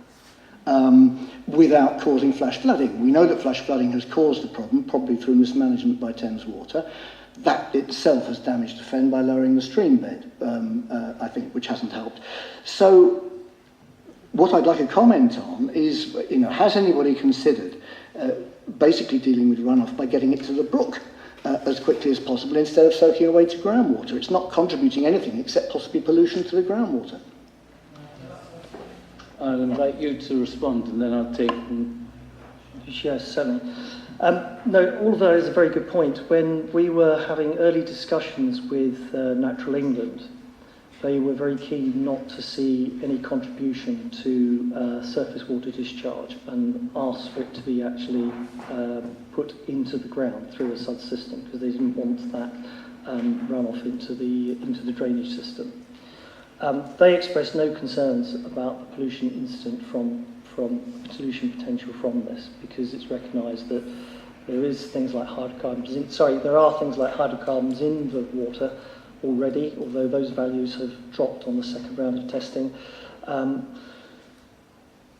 without causing flash flooding. We know that flash flooding has caused the problem, probably through mismanagement by Thames Water. that itself has damaged the fen by lowering the stream bed, I think, which hasn't helped. So what I'd like a comment on is, has anybody considered basically dealing with runoff by getting it to the brook as quickly as possible instead of soaking away to groundwater? It's not contributing anything except possibly pollution to the groundwater. I'll invite you to respond, and then I'll take... Yes, certainly. No, all of that is a very good point. When we were having early discussions with Natural England, they were very keen not to see any contribution to surface water discharge and asked for it to be actually put into the ground through a subsystem, because they didn't want that runoff into the drainage system. They expressed no concerns about the pollution incident from pollution potential from this, because it's recognised that there are things like hydrocarbons in the water already, although those values have dropped on the second round of testing.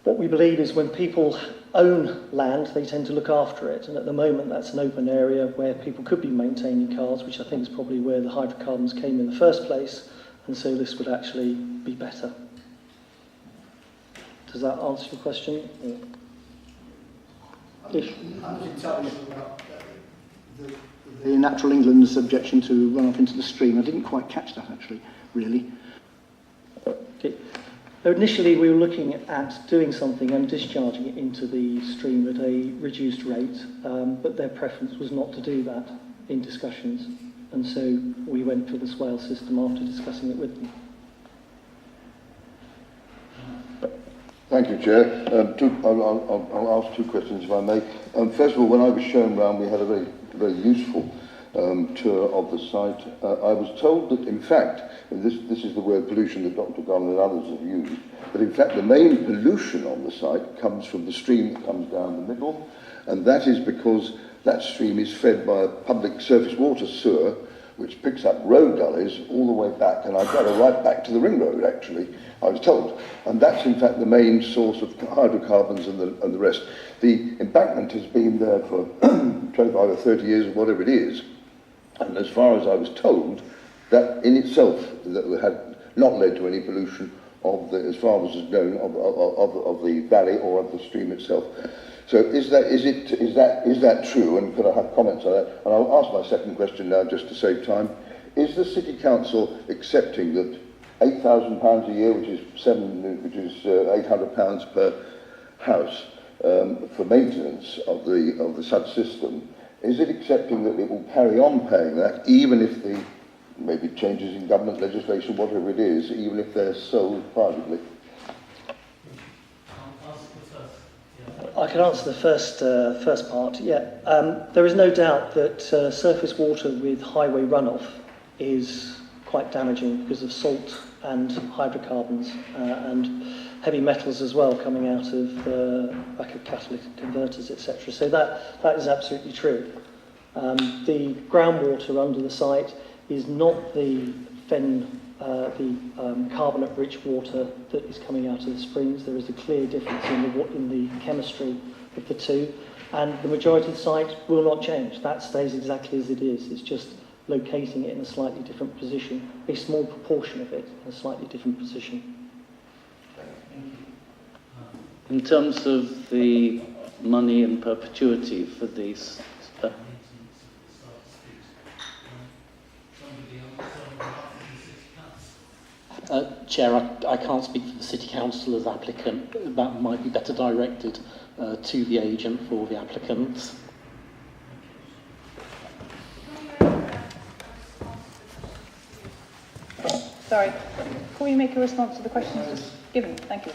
What we believe is when people own land, they tend to look after it, and at the moment that's an open area where people could be maintaining cars, which I think is probably where the hydrocarbons came in the first place, and so this would actually be better. Does that answer your question? I'm not entirely sure about the Natural England's objection to runoff into the stream. I didn't quite catch that, actually, really. Okay. Initially, we were looking at doing something and discharging it into the stream at a reduced rate, but their preference was not to do that in discussions, and so we went for the swale system after discussing it with them. Thank you, Chair. I'll ask two questions, if I may. First of all, when I was shown around, we had a very useful tour of the site. I was told that, in fact, and this is the word pollution that Dr. Gunn and others have used, but in fact the main pollution on the site comes from the stream that comes down the middle, and that is because that stream is fed by a public surface water sewer which picks up road gullies all the way back, and I got right back to the ring road, actually, I was told. And that's, in fact, the main source of hydrocarbons and the rest. The embankment has been there for 25 or 30 years, or whatever it is, and as far as I was told, that in itself that had not led to any pollution of the, as far as is known, of the valley or of the stream itself. So is that true? And could I have comments on that? And I'll ask my second question now, just to save time. Is the City Council accepting that £8,000 a year, which is £800 per house, for maintenance of the subsystem? Is it accepting that it will carry on paying that, even if the maybe changes in government legislation, whatever it is, even if they're sold privately? I can answer the first part. Yeah, there is no doubt that surface water with highway runoff is quite damaging because of salt and hydrocarbons and heavy metals as well coming out of back of catalytic converters, etc. So that is absolutely true. The groundwater under the site is not the carbonate-rich water that is coming out of the springs. There is a clear difference in the chemistry of the two, and the majority of the site will not change. That stays exactly as it is. It's just locating it in a slightly different position, a small proportion of it in a slightly different position. In terms of the money in perpetuity for these... Chair, I can't speak for the City Council as applicant. That might be better directed to the agent for the applicants. Sorry, can we make a response to the questions just given? Thank you.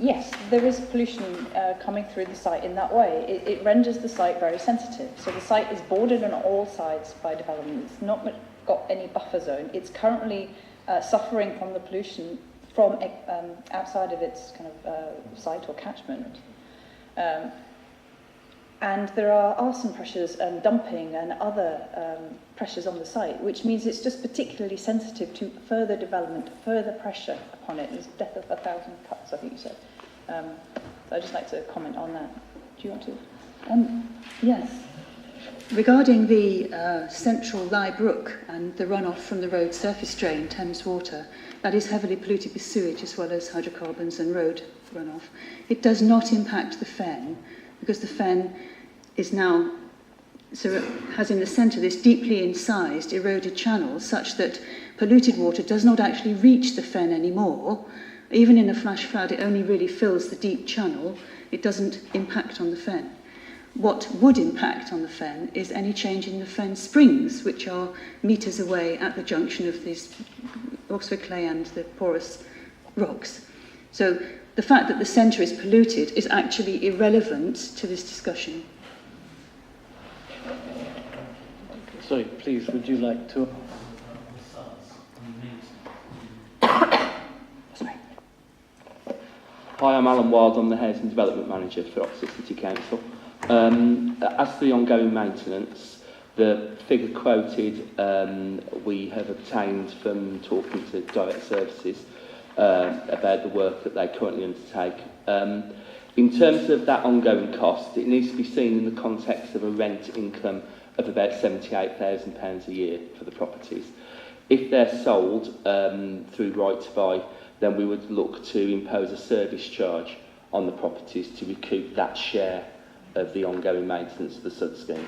Yes, there is pollution coming through the site in that way. It renders the site very sensitive. So the site is bordered on all sides by development. It's not got any buffer zone. It's currently suffering from the pollution from outside of its kind of site or catchment. And there are arson pressures and dumping and other pressures on the site, which means it's just particularly sensitive to further development, further pressure upon it. There's death of 1,000 cuts, I think you said. So I'd just like to comment on that. Do you want to? Yes. Regarding the central Lye Brook and the runoff from the road surface drain, Thames Water, that is heavily polluted with sewage as well as hydrocarbons and road runoff. It does not impact the fen, because the fen is now, so it has in the centre this deeply incised, eroded channel such that polluted water does not actually reach the fen anymore. Even in a flash flood, it only really fills the deep channel. It doesn't impact on the fen. What would impact on the fen is any change in the fen springs, which are metres away at the junction of these Oxford clay and the porous rocks. So the fact that the centre is polluted is actually irrelevant to this discussion. Sorry, please, would you like to? Hi, I'm Alan Wild. I'm the Housing Development Manager for Oxford City Council. As for the ongoing maintenance, the figure quoted we have obtained from talking to Direct Services about the work that they currently undertake. In terms of that ongoing cost, it needs to be seen in the context of a rent income of about £78,000 a year for the properties. If they're sold through right to buy, then we would look to impose a service charge on the properties to recoup that share of the ongoing maintenance of the SUD scheme.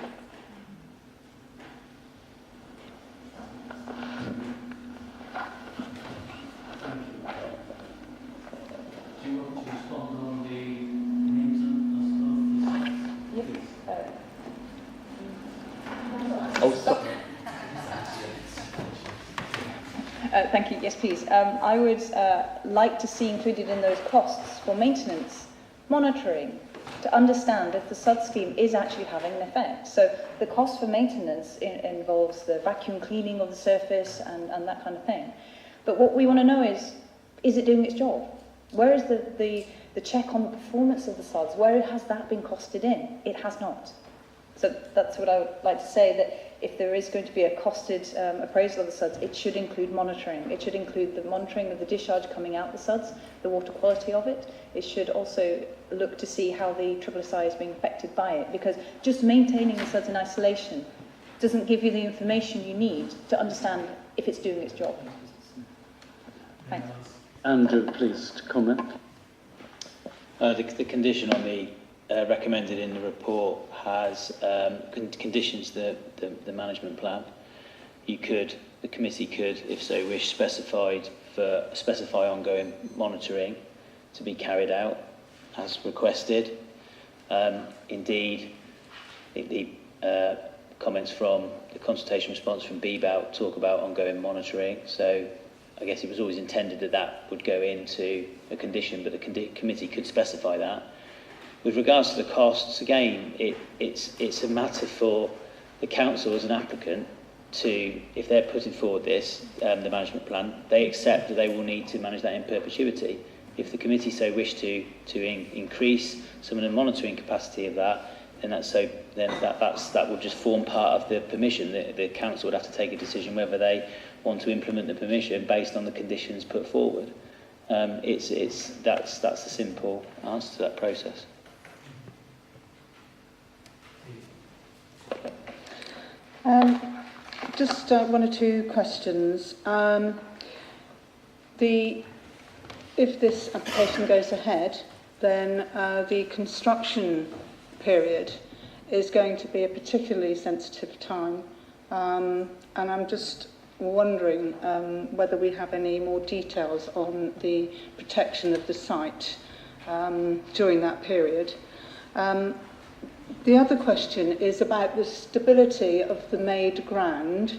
Do you want to respond on the names and Yes. Oh, sorry. Thank you. Yes, please. I would like to see included in those costs for maintenance, monitoring, to understand if the SUD scheme is actually having an effect. So the cost for maintenance involves the vacuum cleaning of the surface and that kind of thing. But what we want to know is it doing its job? Where is the check on the performance of the SUDs? Where has that been costed in? It has not. So that's what I would like to say, that if there is going to be a costed appraisal of the SUDs, it should include monitoring. It should include the monitoring of the discharge coming out the SUDs, the water quality of it. It should also look to see how the SSSI is being affected by it, because just maintaining the SUDs in isolation doesn't give you the information you need to understand if it's doing its job. Thanks. Andrew, please, to comment. The condition on the recommended in the report has conditions the management plan. The committee could, if so wish, specify ongoing monitoring to be carried out as requested. Indeed, the comments from the consultation response from BBOUT talk about ongoing monitoring. So I guess it was always intended that that would go into a condition, but the committee could specify that. With regards to the costs, again, it's a matter for the council as an applicant to, if they're putting forward this, the management plan, they accept that they will need to manage that in perpetuity. If the committee so wish to increase some of the monitoring capacity of that, then that will just form part of the permission. The council would have to take a decision whether they want to implement the permission based on the conditions put forward. That's the simple answer to that process. Just one or two questions. If this application goes ahead, then the construction period is going to be a particularly sensitive time. And I'm just wondering whether we have any more details on the protection of the site during that period. The other question is about the stability of the made ground.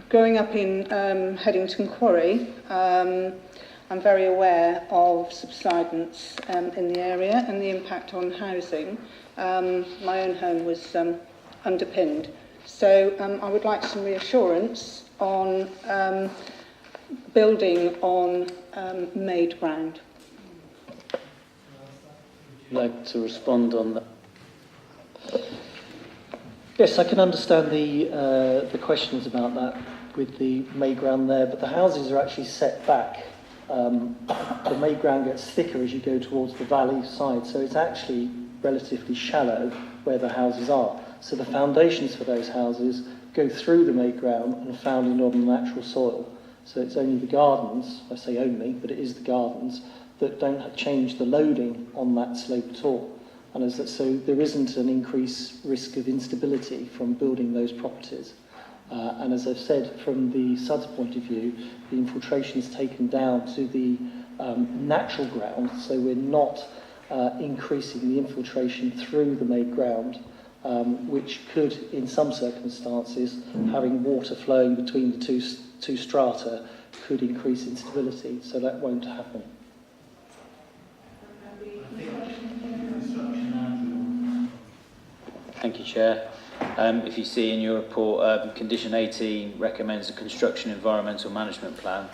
Growing up in Headington Quarry, I'm very aware of subsidence in the area and the impact on housing. My own home was underpinned. So I would like some reassurance on building on made ground. Would you like to respond on that? Yes, I can understand the questions about that with the made ground there, but the houses are actually set back. The made ground gets thicker as you go towards the valley side, so it's actually relatively shallow where the houses are. So the foundations for those houses go through the made ground and are founded on the natural soil. So it's only the gardens, I say only, but it is the gardens, that don't change the loading on that slope at all. And so there isn't an increased risk of instability from building those properties. And as I've said, from the SUD's point of view, the infiltration is taken down to the natural ground, so we're not increasing the infiltration through the made ground, which could, in some circumstances, having water flowing between the two strata, could increase instability, so that won't happen. Thank you, Chair. If you see in your report, Condition 18 recommends a construction environmental management plan,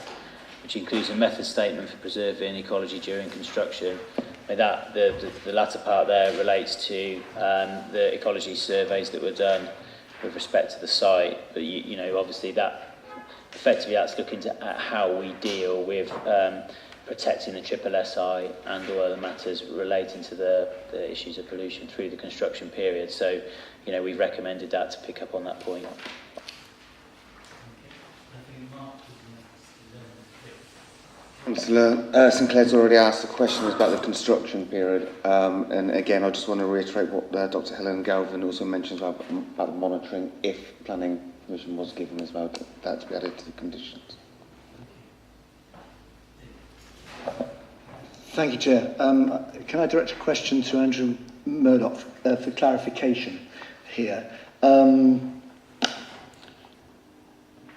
which includes a method statement for preserving ecology during construction. That the latter part there relates to the ecology surveys that were done with respect to the site. But you know, obviously that effectively that's looking at how we deal with protecting the SSSI and all other matters relating to the issues of pollution through the construction period. So, you know, we've recommended that to pick up on that point. Councillor Sinclair's already asked the questions about the construction period, and again I just want to reiterate what Dr Helen Galvin also mentioned about the monitoring, if planning permission was given as well, that to be added to the conditions. Thank you, Chair. Can I direct a question to Andrew Murdoch for clarification here? And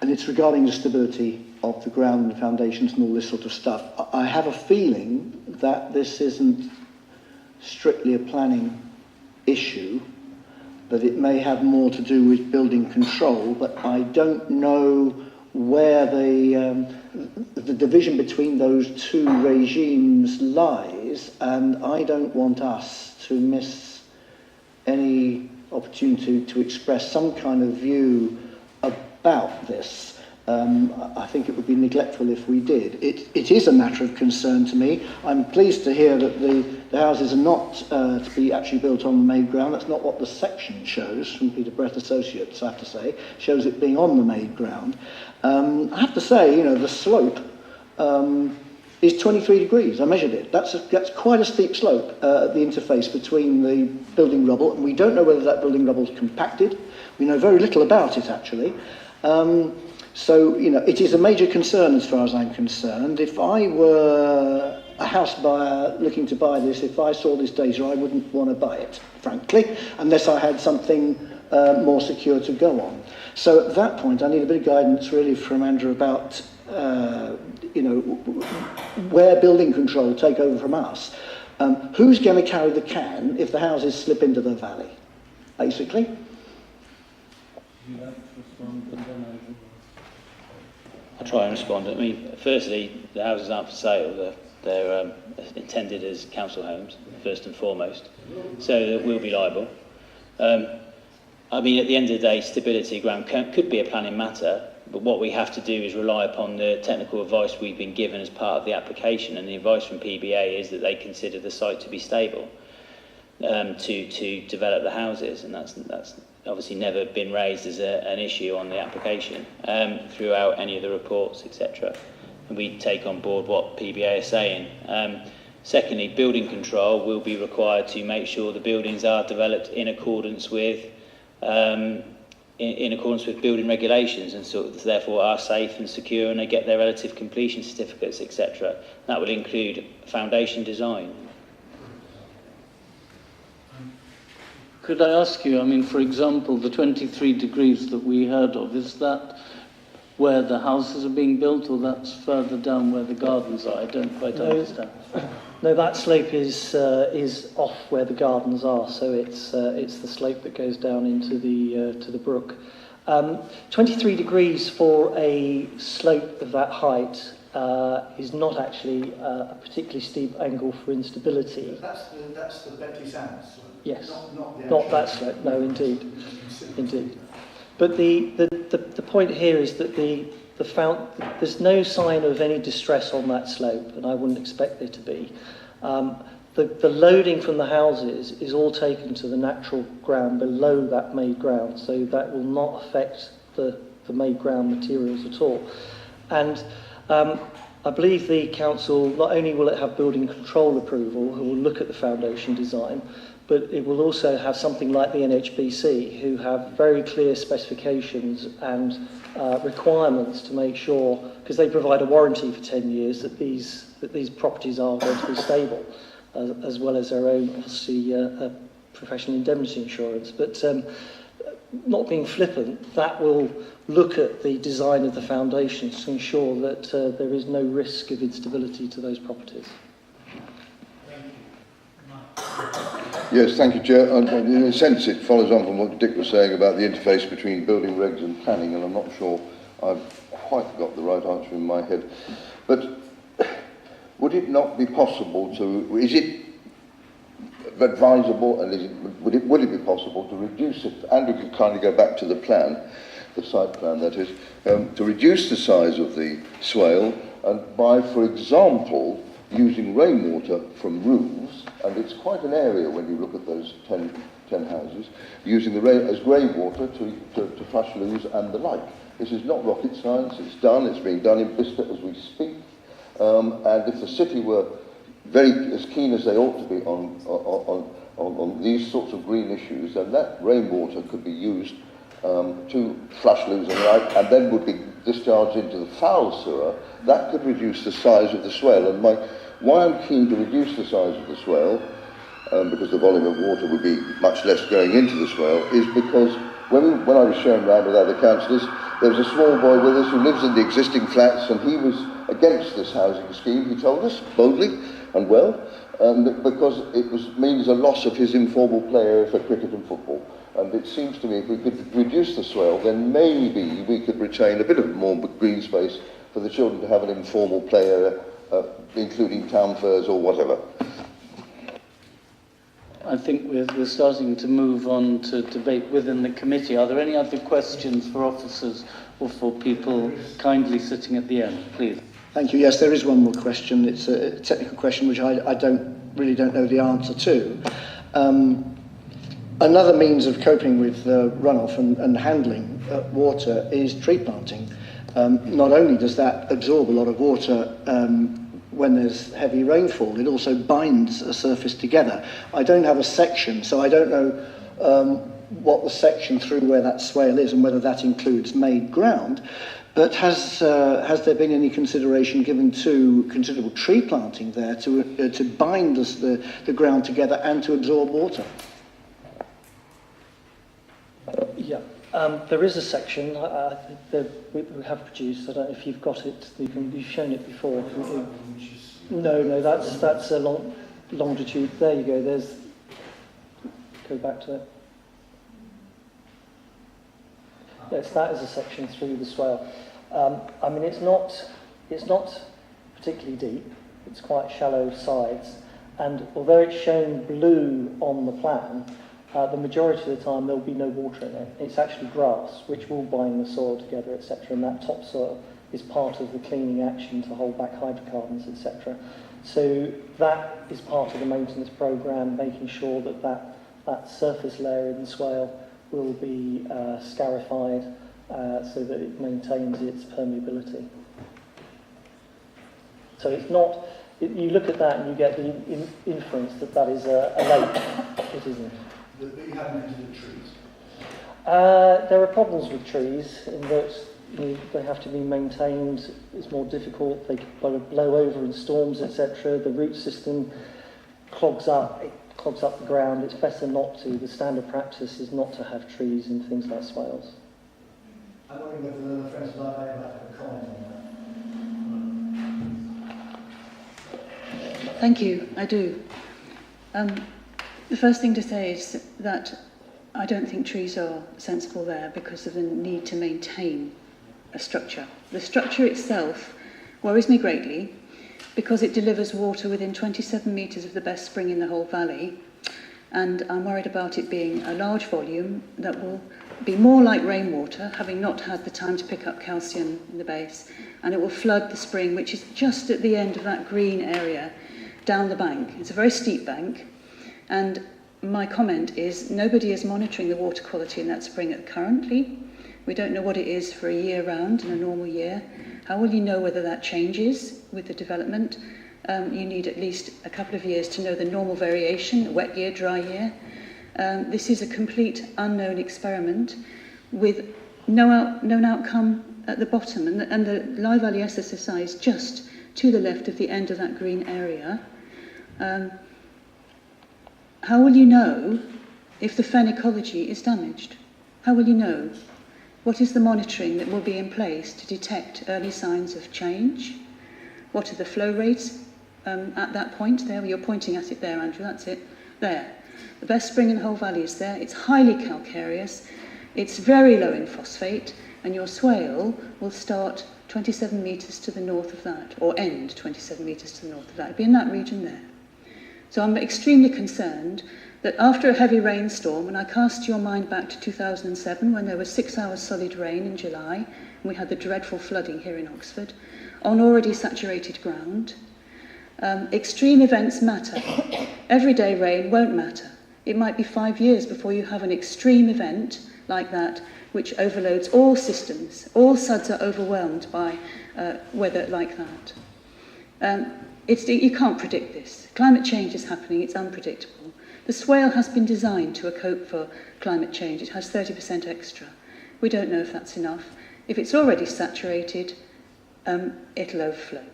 it's regarding the stability of the ground and foundations and all this sort of stuff. I have a feeling that this isn't strictly a planning issue, that it may have more to do with building control, but I don't know where the division between those two regimes lies, and I don't want us to miss any opportunity to express some kind of view about this. I think it would be neglectful if we did. It is a matter of concern to me. I'm pleased to hear that the houses are not to be actually built on the made ground. That's not what the section shows from Peter Brett Associates, I have to say. Shows it being on the made ground. I have to say, you know, the slope is 23 degrees. I measured it. That's quite a steep slope at the interface between the building rubble, and we don't know whether that building rubble is compacted. We know very little about it, actually. So, you know, it is a major concern as far as I'm concerned. If I were a house buyer looking to buy this, if I saw this data, I wouldn't want to buy it, frankly, unless I had something more secure to go on. So at that point, I need a bit of guidance really from Andrew about, you know, where building control will take over from us. Who's going to carry the can if the houses slip into the valley, basically? I'll try and respond. I mean, firstly, the houses aren't for sale. They're intended as council homes, first and foremost. So we'll be liable. I mean, at the end of the day, stability ground could be a planning matter, but what we have to do is rely upon the technical advice we've been given as part of the application, and the advice from PBA is that they consider the site to be stable to develop the houses, and that's obviously never been raised as an issue on the application throughout any of the reports, etc. And we take on board what PBA is saying. Secondly, building control will be required to make sure the buildings are developed in accordance with building regulations, and so therefore are safe and secure, and they get their relative completion certificates, etc. That will include foundation design. Could I ask you, I mean, for example, the 23 degrees that we heard of, is that where the houses are being built, or that's further down where the gardens are? I don't quite understand. No, that slope is off where the gardens are, so it's the slope that goes down into the brook. 23 degrees for a slope of that height is not actually a particularly steep angle for instability. That's the Bentley Sands slope. Yes, not that slope. No, indeed. But the point here is that there's no sign of any distress on that slope, and I wouldn't expect there to be. The loading from the houses is all taken to the natural ground below that made ground, so that will not affect the made ground materials at all. And I believe the council, not only will it have building control approval, who will look at the foundation design, but it will also have something like the NHBC, who have very clear specifications and requirements to make sure, because they provide a warranty for 10 years, that these properties are going to be stable, as well as their own, obviously, professional indemnity insurance. But not being flippant, that will look at the design of the foundations to ensure that there is no risk of instability to those properties. Yes, thank you, Chair. In a sense, it follows on from what Dick was saying about the interface between building regs and planning, and I'm not sure I've quite got the right answer in my head. But would it not be possible to, is it advisable, and would it be possible to reduce it, and we could kindly go back to the plan, the site plan that is, to reduce the size of the swale, and by, for example, using rainwater from roofs, and it's quite an area when you look at those 10 houses, using the rain as grey water to flush loos and the like. This is not rocket science, it's done, it's being done in Bicester as we speak, and if the city were very as keen as they ought to be on these sorts of green issues, then that rainwater could be used to flush loos and the like, and then would be discharged into the foul sewer. That could reduce the size of the swale, and why I'm keen to reduce the size of the swale, because the volume of water would be much less going into the swale, is because when I was shown around with other councillors, there was a small boy with us who lives in the existing flats, and he was against this housing scheme, he told us, boldly and well, because it means a loss of his informal play area for cricket and football. And it seems to me if we could reduce the swale, then maybe we could retain a bit of more green space for the children to have an informal play area, including town fairs or whatever. I think we're starting to move on to debate within the committee. Are there any other questions for officers or for people kindly sitting at the end, please? Thank you. Yes, there is one more question. It's a technical question which I really don't know the answer to. Another means of coping with runoff and handling water is tree planting. Not only does that absorb a lot of water when there's heavy rainfall, it also binds a surface together. I don't have a section, so I don't know what the section through where that swale is and whether that includes made ground. But has there been any consideration given to considerable tree planting there to bind the ground together and to absorb water? Yeah, there is a section that we have produced. I don't know if you've got it. You've shown it before. No, that's a longitude. There you go. Go back to it. Yes, that is a section through the swale. I mean, it's not particularly deep. It's quite shallow sides, and although it's shown blue on the plan, the majority of the time there'll be no water in it. It's actually grass, which will bind the soil together, etc. And that topsoil is part of the cleaning action to hold back hydrocarbons, etc. So that is part of the maintenance programme, making sure that surface layer in the swale will be scarified so that it maintains its permeability. So it's not, you look at that and you get the inference that is a lake. It isn't. But you haven't mentioned the trees. There are problems with trees in that they have to be maintained. It's more difficult. They blow over in storms, etc. The root system clogs up. It clogs up the ground. It's better not to. The standard practice is not to have trees in things like swales. I'm wondering whether the Friends of Life might have a comment on that. Thank you, I do. The first thing to say is that I don't think trees are sensible there because of the need to maintain a structure. The structure itself worries me greatly because it delivers water within 27 metres of the best spring in the whole valley, and I'm worried about it being a large volume that will be more like rainwater, having not had the time to pick up calcium in the base, and it will flood the spring, which is just at the end of that green area, down the bank. It's a very steep bank, and my comment is nobody is monitoring the water quality in that spring currently. We don't know what it is for a year round in a normal year. How will you know whether that changes with the development? You need at least a couple of years to know the normal variation, a wet year, dry year. This is a complete unknown experiment with no known outcome at the bottom, and the Lye Valley SSSI is just to the left of the end of that green area. How will you know if the fen ecology is damaged? How will you know? What is the monitoring that will be in place to detect early signs of change? What are the flow rates at that point there? You're pointing at it there, Andrew, that's it. There. The best spring in the whole valley is there. It's highly calcareous. It's very low in phosphate, and your swale will start 27 metres to the north of that, or end 27 metres to the north of that. It'll be in that region there. So I'm extremely concerned that after a heavy rainstorm, and I cast your mind back to 2007 when there was 6 hours solid rain in July, and we had the dreadful flooding here in Oxford, on already saturated ground, extreme events matter. Everyday rain won't matter. It might be 5 years before you have an extreme event like that, which overloads all systems. All SUDs are overwhelmed by weather like that. You can't predict this. Climate change is happening, it's unpredictable. The swale has been designed to cope for climate change. It has 30% extra. We don't know if that's enough. If it's already saturated, it'll overflow.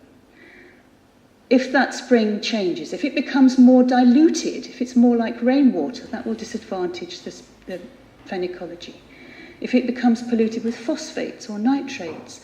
If that spring changes, if it becomes more diluted, if it's more like rainwater, that will disadvantage the fen ecology. If it becomes polluted with phosphates or nitrates,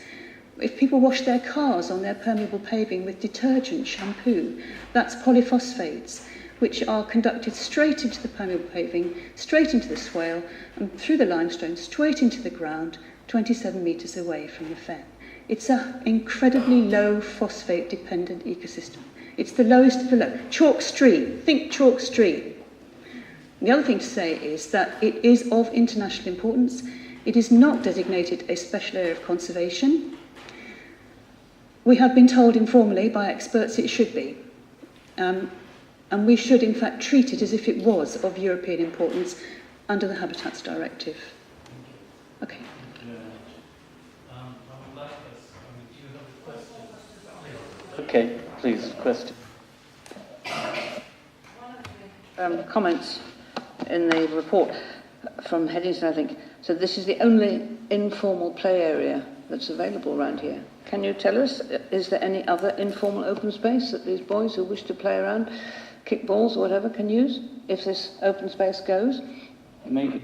if people wash their cars on their permeable paving with detergent, shampoo, that's polyphosphates, which are conducted straight into the permeable paving, straight into the swale, and through the limestone, straight into the ground, 27 metres away from the fen. It's an incredibly low phosphate-dependent ecosystem. It's the lowest of the low. Chalk stream. Think chalk stream. The other thing to say is that it is of international importance. It is not designated a special area of conservation. We have been told informally by experts it should be. And we should, in fact, treat it as if it was of European importance under the Habitats Directive. Okay. Okay, please, question. Comments in the report from Headington, I think. So this is the only informal play area that's available around here. Can you tell us, is there any other informal open space that these boys who wish to play around, kick balls or whatever, can use if this open space goes? Maybe.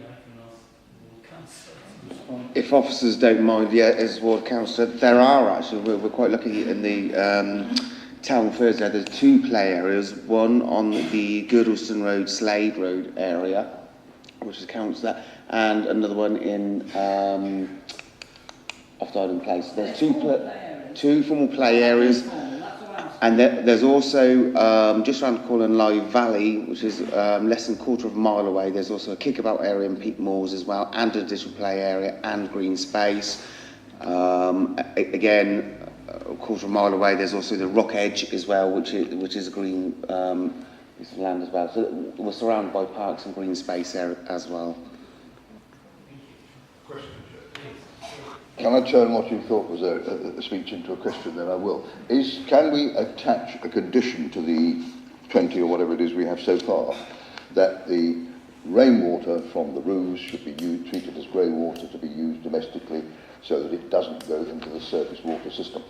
If officers don't mind, yeah, as ward councillor, there are actually, we're quite lucky in the town Thursday, there's 2 play areas, one on the Girdleston Road, Slade Road area, which is councillor, and another one in off Island Place. There's two formal play areas, and there's also just around the corner in Lye Valley, which is less than a quarter of a mile away. There's also a kickabout area in Peak Moors as well, and a digital play area and green space. Again, a quarter of a mile away, there's also the Rock Edge as well, which is a green piece of land as well. So we're surrounded by parks and green space there as well. Can I turn what you thought was a speech into a question? Then I will. Can we attach a condition to the 20 or whatever it is we have so far, that the rainwater from the roofs should be treated as grey water to be used domestically, so that it doesn't go into the surface water system?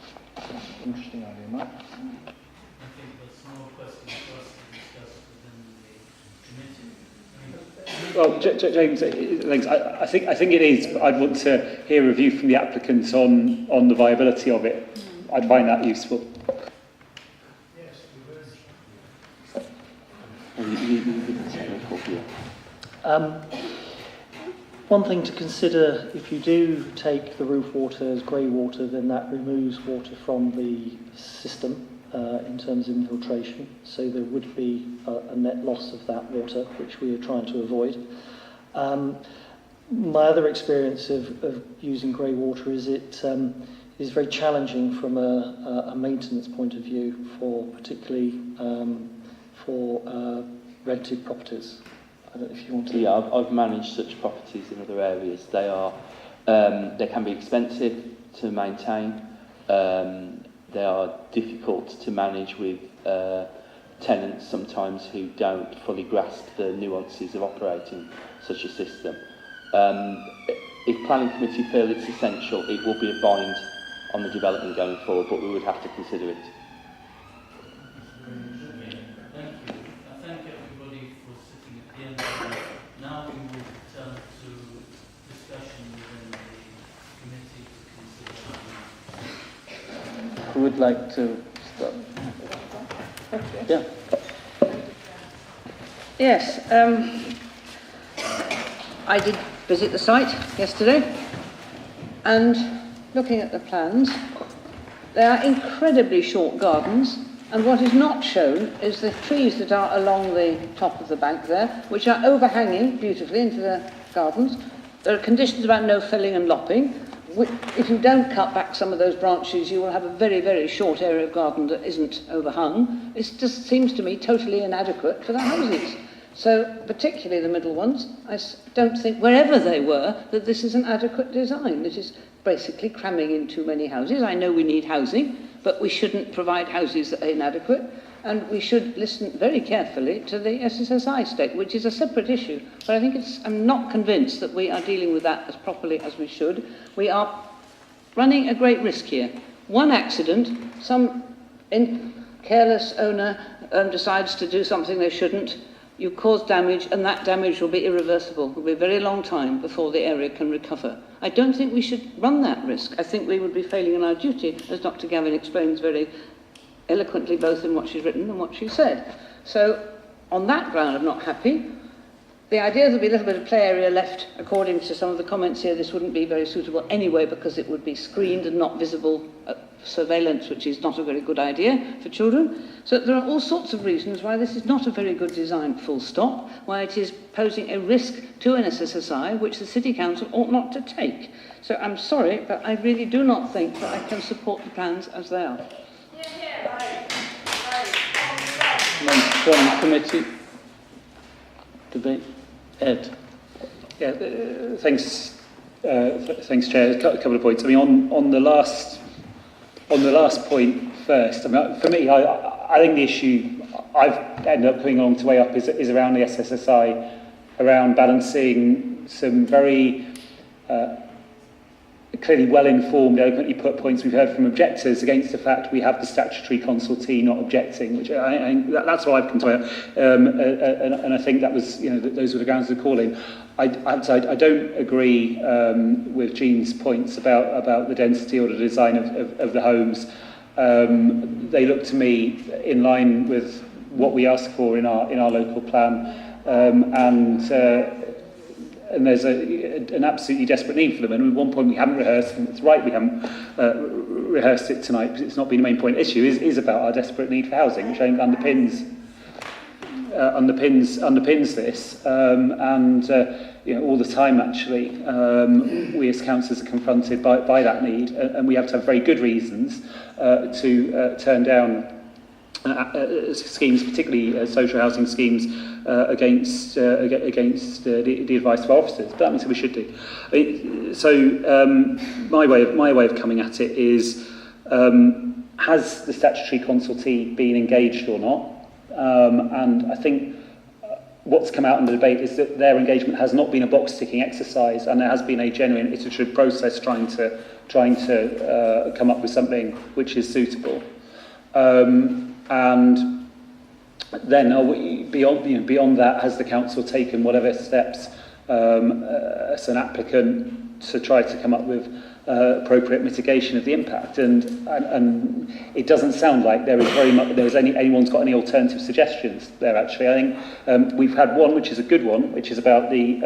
Interesting idea, Mike. I think that's more question for us to discuss within the committee. Well, James, thanks. I think it is, but I'd want to hear a view from the applicants on the viability of it. I'd find that useful. Yes, we will. One thing to consider, if you do take the roof water as grey water, then that removes water from the system in terms of infiltration. So there would be a net loss of that water, which we are trying to avoid. My other experience of using grey water is it is very challenging from a maintenance point of view, for particularly for rented properties. I don't know if you want to. Yeah, I've managed such properties in other areas. They are they can be expensive to maintain. They are difficult to manage with tenants sometimes who don't fully grasp the nuances of operating such a system. If planning committee feel it's essential, it will be a bind on the development going forward, but we would have to consider it. Thank you. I thank everybody for sitting at the end of it. Now we will turn to discussion within the committee to consider. Who would like to start? Yeah. Yes, I did visit the site yesterday, and looking at the plans, they are incredibly short gardens, and what is not shown is the trees that are along the top of the bank there, which are overhanging beautifully into the gardens. There are conditions about no felling and lopping. If you don't cut back some of those branches, you will have a very, very short area of garden that isn't overhung. It just seems to me totally inadequate for the houses. So, particularly the middle ones, I don't think, wherever they were, that this is an adequate design. It is basically cramming in too many houses. I know we need housing, but we shouldn't provide houses that are inadequate. And we should listen very carefully to the SSSI state, which is a separate issue. But I think I'm not convinced that we are dealing with that as properly as we should. We are running a great risk here. One accident, some careless owner decides to do something they shouldn't, you cause damage, and that damage will be irreversible. It will be a very long time before the area can recover. I don't think we should run that risk. I think we would be failing in our duty, as Dr. Gavin explains very eloquently, both in what she's written and what she said. So, on that ground, I'm not happy. The idea there'll be a little bit of play area left, according to some of the comments here, this wouldn't be very suitable anyway because it would be screened and not visible surveillance, which is not a very good idea for children. So there are all sorts of reasons why this is not a very good design, full stop, why it is posing a risk to an SSSI, which the City Council ought not to take. So I'm sorry, but I really do not think that I can support the plans as they are. From committee debate. Ed. Yeah, thanks, Chair. A couple of points. I mean, on the last point first. I mean, for me, I think the issue I've ended up coming along to weigh up is around the SSSI, around balancing some very clearly well-informed, eloquently put points we've heard from objectors against the fact we have the statutory consultee not objecting, which that's what I've come to, and I think that was, those were the grounds of calling. I don't agree with Jean's points about the density or the design of the homes. They look to me in line with what we ask for in our local plan, and there's an absolutely desperate need for them. And at one point we haven't rehearsed, and it's right we haven't rehearsed it tonight because it's not been the main point. Issue is about our desperate need for housing, which I think underpins this. All the time actually, we as councillors are confronted by that need, and we have to have very good reasons to turn down schemes, particularly social housing schemes, against the advice of our officers. But that means we should do. My way of coming at it is: has the statutory consultee been engaged or not? And I think what's come out in the debate is that their engagement has not been a box-ticking exercise, and there has been a genuine iterative process trying to come up with something which is suitable. And then beyond that, has the council taken whatever steps as an applicant to try to come up with appropriate mitigation of the impact? And it doesn't sound like anyone's got any alternative suggestions there. Actually, I think we've had one which is a good one, which is about the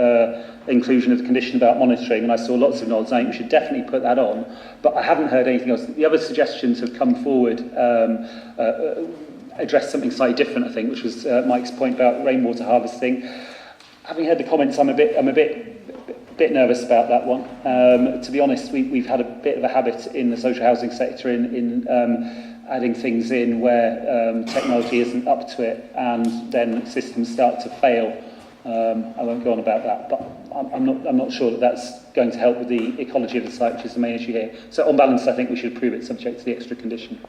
inclusion of the condition about monitoring, and I saw lots of nods. I think we should definitely put that on, but I haven't heard anything else. The other suggestions have come forward, addressed something slightly different, I think, which was Mike's point about rainwater harvesting. Having heard the comments, I'm a bit bit nervous about that one. To be honest, we've had a bit of a habit in the social housing sector in adding things in where technology isn't up to it, and then systems start to fail. I won't go on about that, but I'm not sure that that's going to help with the ecology of the site, which is the main issue here. So on balance, I think we should approve it subject to the extra condition.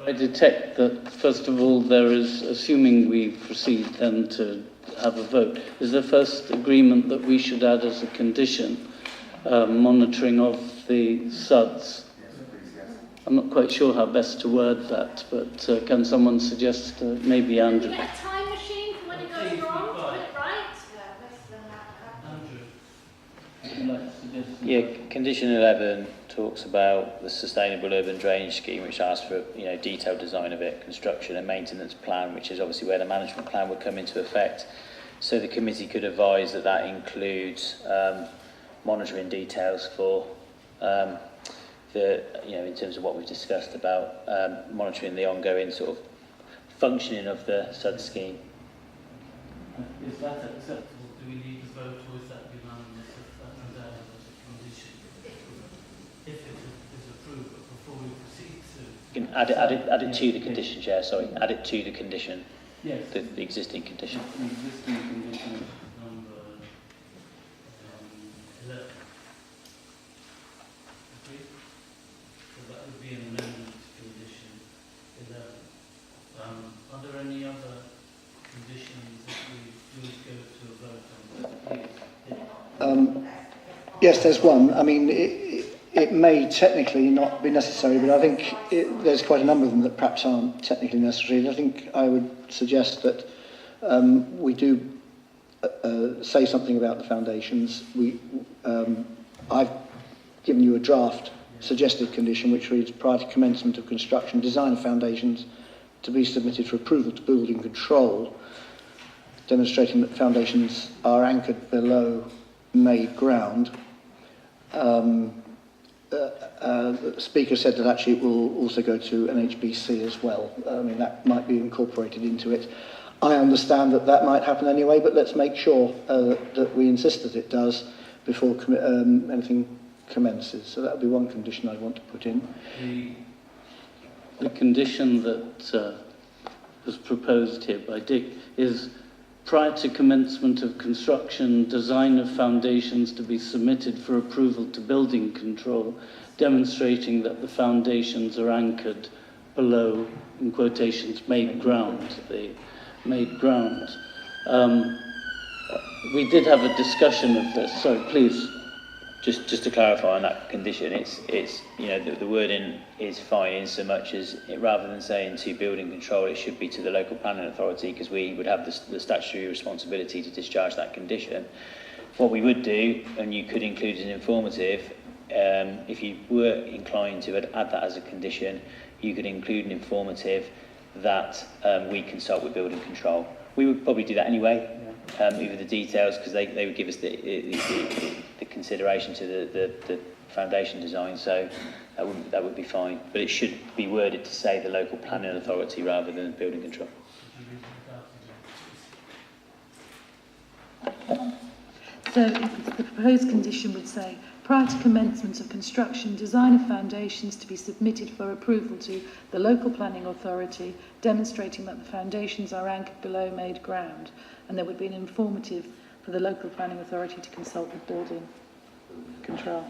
I detect that, first of all, there is, assuming we proceed then to have a vote, is the first agreement that we should add as a condition monitoring of the SUDs. I'm not quite sure how best to word that, but can someone suggest maybe Andrew? Get a time machine for when it goes wrong, put it right. Yeah, condition 11 talks about the sustainable urban drainage scheme, which asks for detailed design of it, construction and maintenance plan, which is obviously where the management plan would come into effect. So the committee could advise that that includes monitoring details for in terms of what we've discussed about monitoring the ongoing sort of functioning of the SUD scheme. Is that acceptable? Do we need to vote, or is that unanimous if that comes out as a condition? If it is approved, but before we proceed to... You can add it to the condition, Chair, sorry. Add it to the condition. Yes. The existing condition. The existing condition number 11. Okay? So that would be an amendment to condition 11. Are there any other conditions that we would go to a vote on? Yes, there's one. I mean, it may technically not be necessary, but I think there's quite a number of them that perhaps aren't technically necessary. And I think I would suggest that we do say something about the foundations. I've given you a draft suggested condition which reads, prior to commencement of construction, design of foundations to be submitted for approval to building control, demonstrating that foundations are anchored below made ground. The Speaker said that actually it will also go to NHBC as well. I mean, that might be incorporated into it. I understand that that might happen anyway, but let's make sure that we insist that it does before anything commences. So that would be one condition I want to put in. The condition that was proposed here by Dick is prior to commencement of construction, design of foundations to be submitted for approval to building control, demonstrating that the foundations are anchored below, in quotations, made ground, the made ground. We did have a discussion of this, so please. Just to clarify on that condition, it's the wording is fine in so much as rather than saying to building control, it should be to the local planning authority, because we would have the statutory responsibility to discharge that condition. What we would do, and you could include an informative, if you were inclined to add that as a condition, you could include an informative that we consult with building control. We would probably do that anyway, even the details, because they would give us the consideration to the foundation design, so that would be fine. But it should be worded to say the local planning authority rather than building control. So the proposed condition would say, prior to commencement of construction, design of foundations to be submitted for approval to the local planning authority, demonstrating that the foundations are anchored below made ground. And there would be an informative for the local planning authority to consult with building control.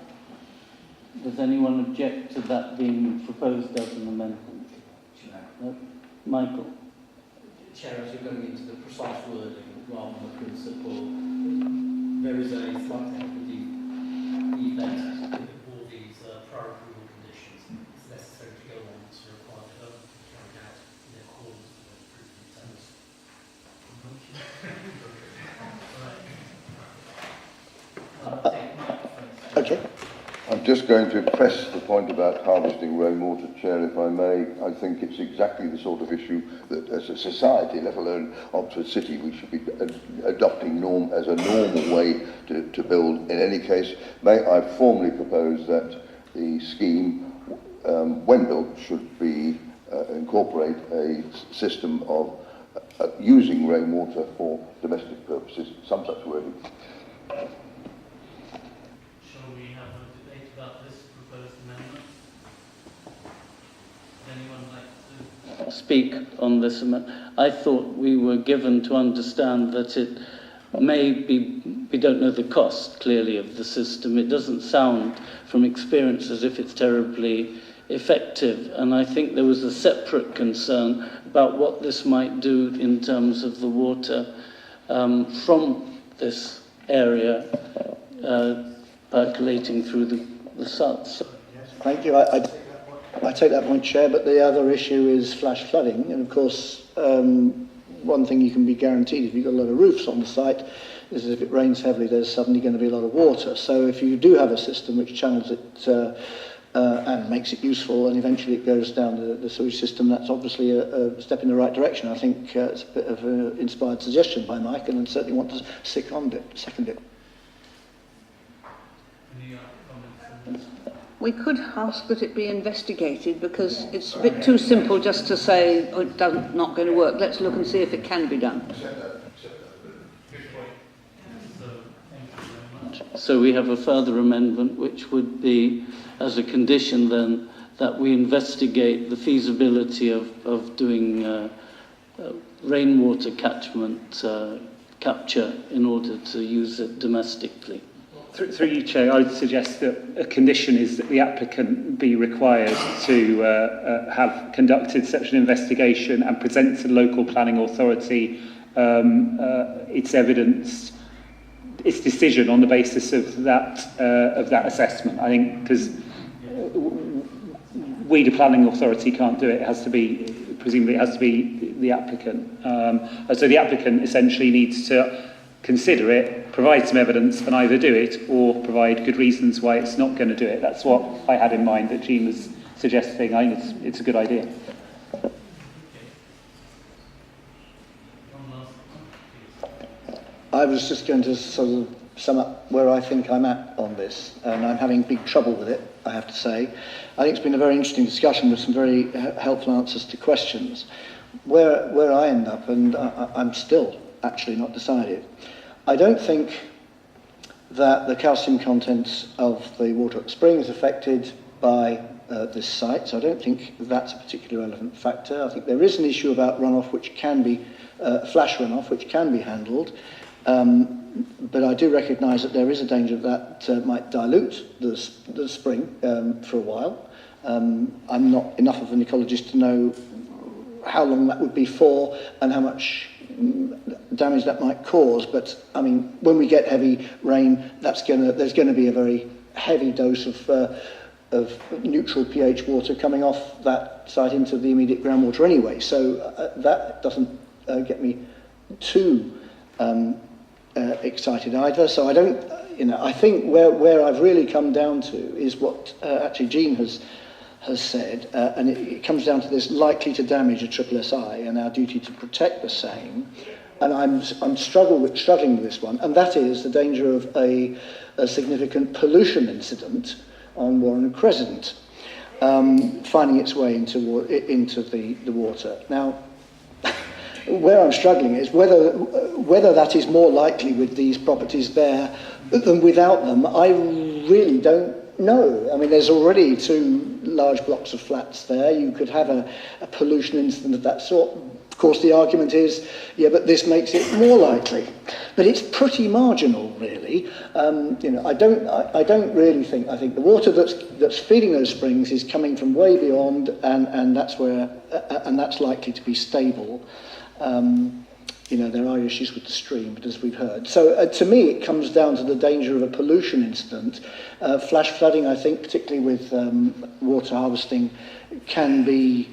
Does anyone object to that being proposed as an amendment? No? Michael? Chair, as you're going into the precise wording rather than the principle, there is a slight equity event with all these prior approval conditions. It's necessary to go on to require development to be carried out in accordance with those approved intents. Okay. I'm just going to press the point about harvesting rainwater, Chair, if I may. I think it's exactly the sort of issue that as a society, let alone Oxford City, we should be adopting as a normal way to build. In any case, may I formally propose that the scheme, when built, should be incorporate a system of using rainwater for domestic purposes, some such wording. speak on this. I thought we were given to understand that it may be, we don't know the cost, clearly, of the system. It doesn't sound, from experience, as if it's terribly effective. And I think there was a separate concern about what this might do in terms of the water from this area percolating through the SUTs. Thank you. I take that point, Chair, but the other issue is flash flooding. And of course, one thing you can be guaranteed if you've got a lot of roofs on the site is that if it rains heavily, there's suddenly going to be a lot of water. So if you do have a system which channels it and makes it useful, and eventually it goes down the sewage system, that's obviously a step in the right direction. I think it's a bit of an inspired suggestion by Mike, and I certainly want to second it. We could ask that it be investigated, because it's a bit too simple just to say, oh, it's not going to work. Let's look and see if it can be done. So we have a further amendment, which would be, as a condition then, that we investigate the feasibility of doing rainwater catchment capture in order to use it domestically. Through you, Chair, I would suggest that a condition is that the applicant be required to have conducted such an investigation and present to the local planning authority its evidence, its decision on the basis of that assessment. I think because we, the planning authority, can't do it. It has to be, presumably, it has to be the applicant. So the applicant essentially needs to consider it, provide some evidence, and either do it or provide good reasons why it's not going to do it. That's what I had in mind that Jean was suggesting. I think it's a good idea. I was just going to sort of sum up where I think I'm at on this, and I'm having big trouble with it, I have to say. I think it's been a very interesting discussion with some very helpful answers to questions. Where I end up, and I'm still actually not decided. I don't think that the calcium contents of the water at the spring is affected by this site, so I don't think that's a particularly relevant factor. I think there is an issue about runoff which can be, flash runoff, which can be handled, but I do recognise that there is a danger that might dilute the spring for a while. I'm not enough of an ecologist to know how long that would be for and how much damage that might cause, but I mean, when we get heavy rain, there's going to be a very heavy dose of neutral pH water coming off that site into the immediate groundwater anyway. So that doesn't get me too excited either. So I don't, I think where I've really come down to is what actually Jean has said, and it comes down to this: likely to damage a SSSI and our duty to protect the same. And I'm struggling with this one, and that is the danger of a significant pollution incident on Warren Crescent finding its way into the water. Now, where I'm struggling is whether that is more likely with these properties there than without them. I really don't know. I mean, there's already 2 large blocks of flats there. You could have a pollution incident of that sort. Of course, the argument is, yeah, but this makes it more likely. But it's pretty marginal, really. I don't really think. I think the water that's feeding those springs is coming from way beyond, and that's likely to be stable. There are issues with the stream, but as we've heard. So to me, it comes down to the danger of a pollution incident. Flash flooding, I think, particularly with water harvesting, can be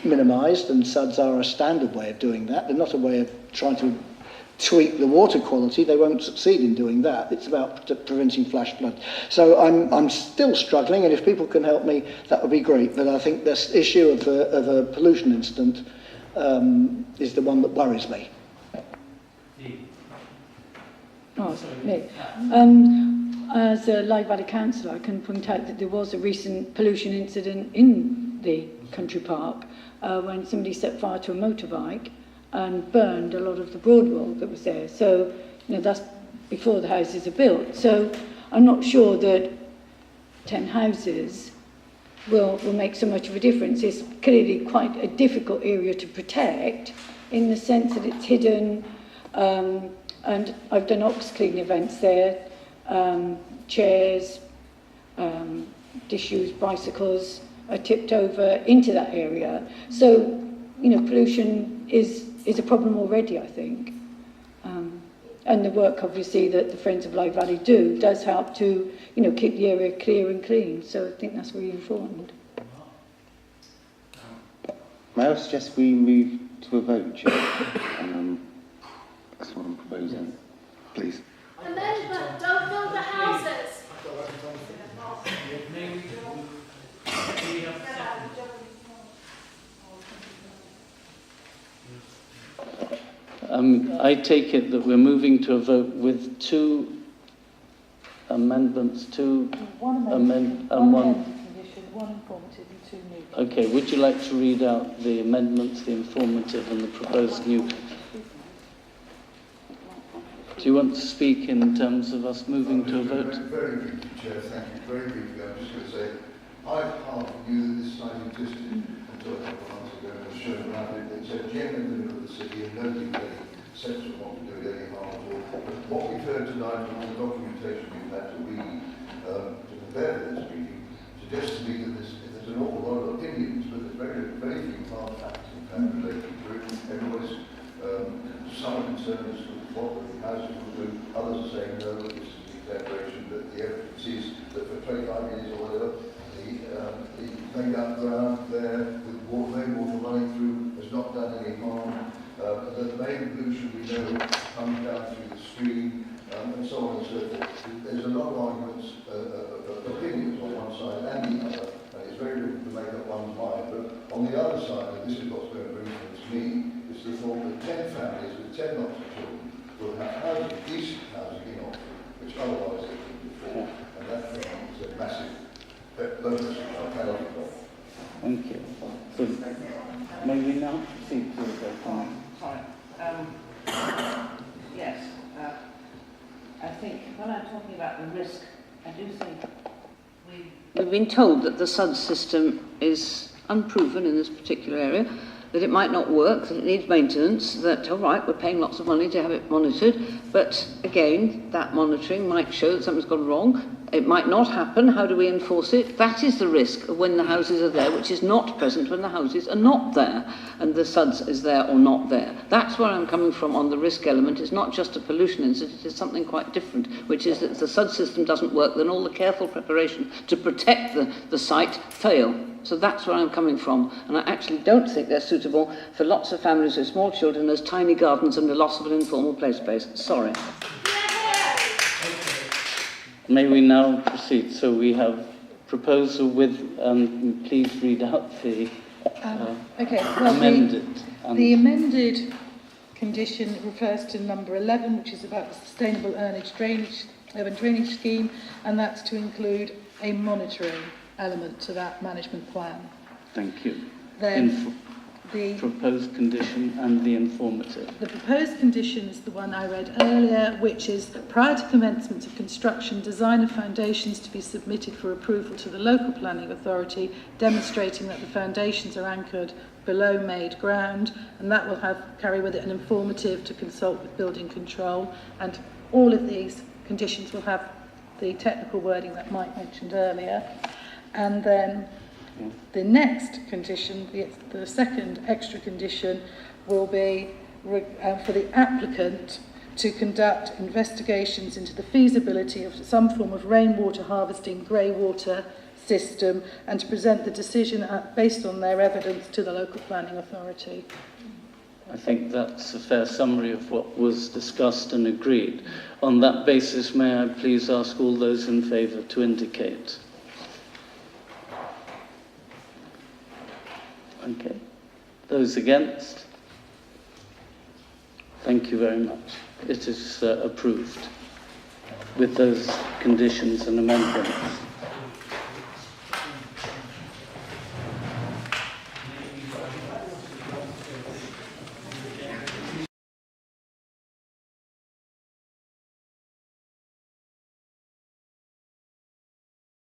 minimised, and SUDs are a standard way of doing that. They're not a way of trying to tweak the water quality. They won't succeed in doing that. It's about preventing flash flood. So I'm still struggling, and if people can help me, that would be great. But I think this issue of a pollution incident is the one that worries me. Oh, me. As a Lythe Valley councillor, I can point out that there was a recent pollution incident in the country park when somebody set fire to a motorbike and burned a lot of the Broadwell that was there. So, that's before the houses are built. So I'm not sure that 10 houses will make so much of a difference. It's clearly quite a difficult area to protect in the sense that it's hidden, and I've done ox clean events there, chairs, disused bicycles are tipped over into that area. So, you know, pollution is a problem already, I think. And the work, obviously, that the Friends of Lye Valley do does help to, you know, keep the area clear and clean. So I think that's really important. May I suggest we move to a vote, Chair? That's what I'm proposing. Please. Amendment, don't build the houses. I take it that we're moving to a vote with two amendments, two amend and one. Condition, one informative and two new. Okay, would you like to read out the amendments, the informative and the proposed new? Do you want to speak in terms of us moving to a vote? Very briefly, Chair, thank you. Very briefly, I'm just going to say, I hardly knew that this site existed until a couple of months ago and was shown around it. It's a gem in the middle of the city and nobody really says we want to do it any harm at all. But what we've heard tonight and all the documentation we've had to read to prepare for this meeting suggests to me that there's an awful lot of opinions, but there's very few hard facts in fact related to it. Everybody's some concern as to what the houses will do, others are saying no, this is an exaggeration, but the evidence is that for 25 years or whatever, the made up ground there with rainwater running through has not done any harm. The main pollution we know comes down through the stream and so on and so forth. There's a lot of arguments, opinions on one side and the other, and it's very difficult to make up one's mind. But on the other side, and this is what's going to bring to me, is the thought that 10 families with 10 lots of children will have housing, decent housing in Oxford, which otherwise they couldn't afford. And that for me is a massive bonus which I cannot ignore. Thank you. So, may we now proceed to the vote? Sorry. Yes. I think when I'm talking about the risk, I do think we've been told that the SUD system is unproven in this particular area, that it might not work, that it needs maintenance, that, all right, we're paying lots of money to have it monitored, but again, that monitoring might show that something's gone wrong. It might not happen. How do we enforce it? That is the risk of when the houses are there, which is not present when the houses are not there, and the SUDS is there or not there. That's where I'm coming from on the risk element. It's not just a pollution incident, it is something quite different, which is that if the SUD system doesn't work, then all the careful preparation to protect the site fail. So that's where I'm coming from, and I actually don't think they're suitable for lots of families with small children as tiny gardens and the loss of an informal play space. Sorry. May we now proceed? So we have proposal with, please read out the amended. The amended condition refers to number 11, which is about the sustainable urban drainage scheme, and that's to include a monitoring element to that management plan. Thank you. Then the proposed condition and the informative. The proposed condition is the one I read earlier, which is prior to commencement of construction, design of foundations to be submitted for approval to the local planning authority, demonstrating that the foundations are anchored below made ground, and that will carry with it an informative to consult with building control, and all of these conditions will have the technical wording that Mike mentioned earlier. And then the next condition, the second extra condition, will be for the applicant to conduct investigations into the feasibility of some form of rainwater harvesting grey water system and to present the decision based on their evidence to the local planning authority. I think that's a fair summary of what was discussed and agreed. On that basis, may I please ask all those in favour to indicate? Okay. Those against? Thank you very much. It is approved with those conditions and amendments.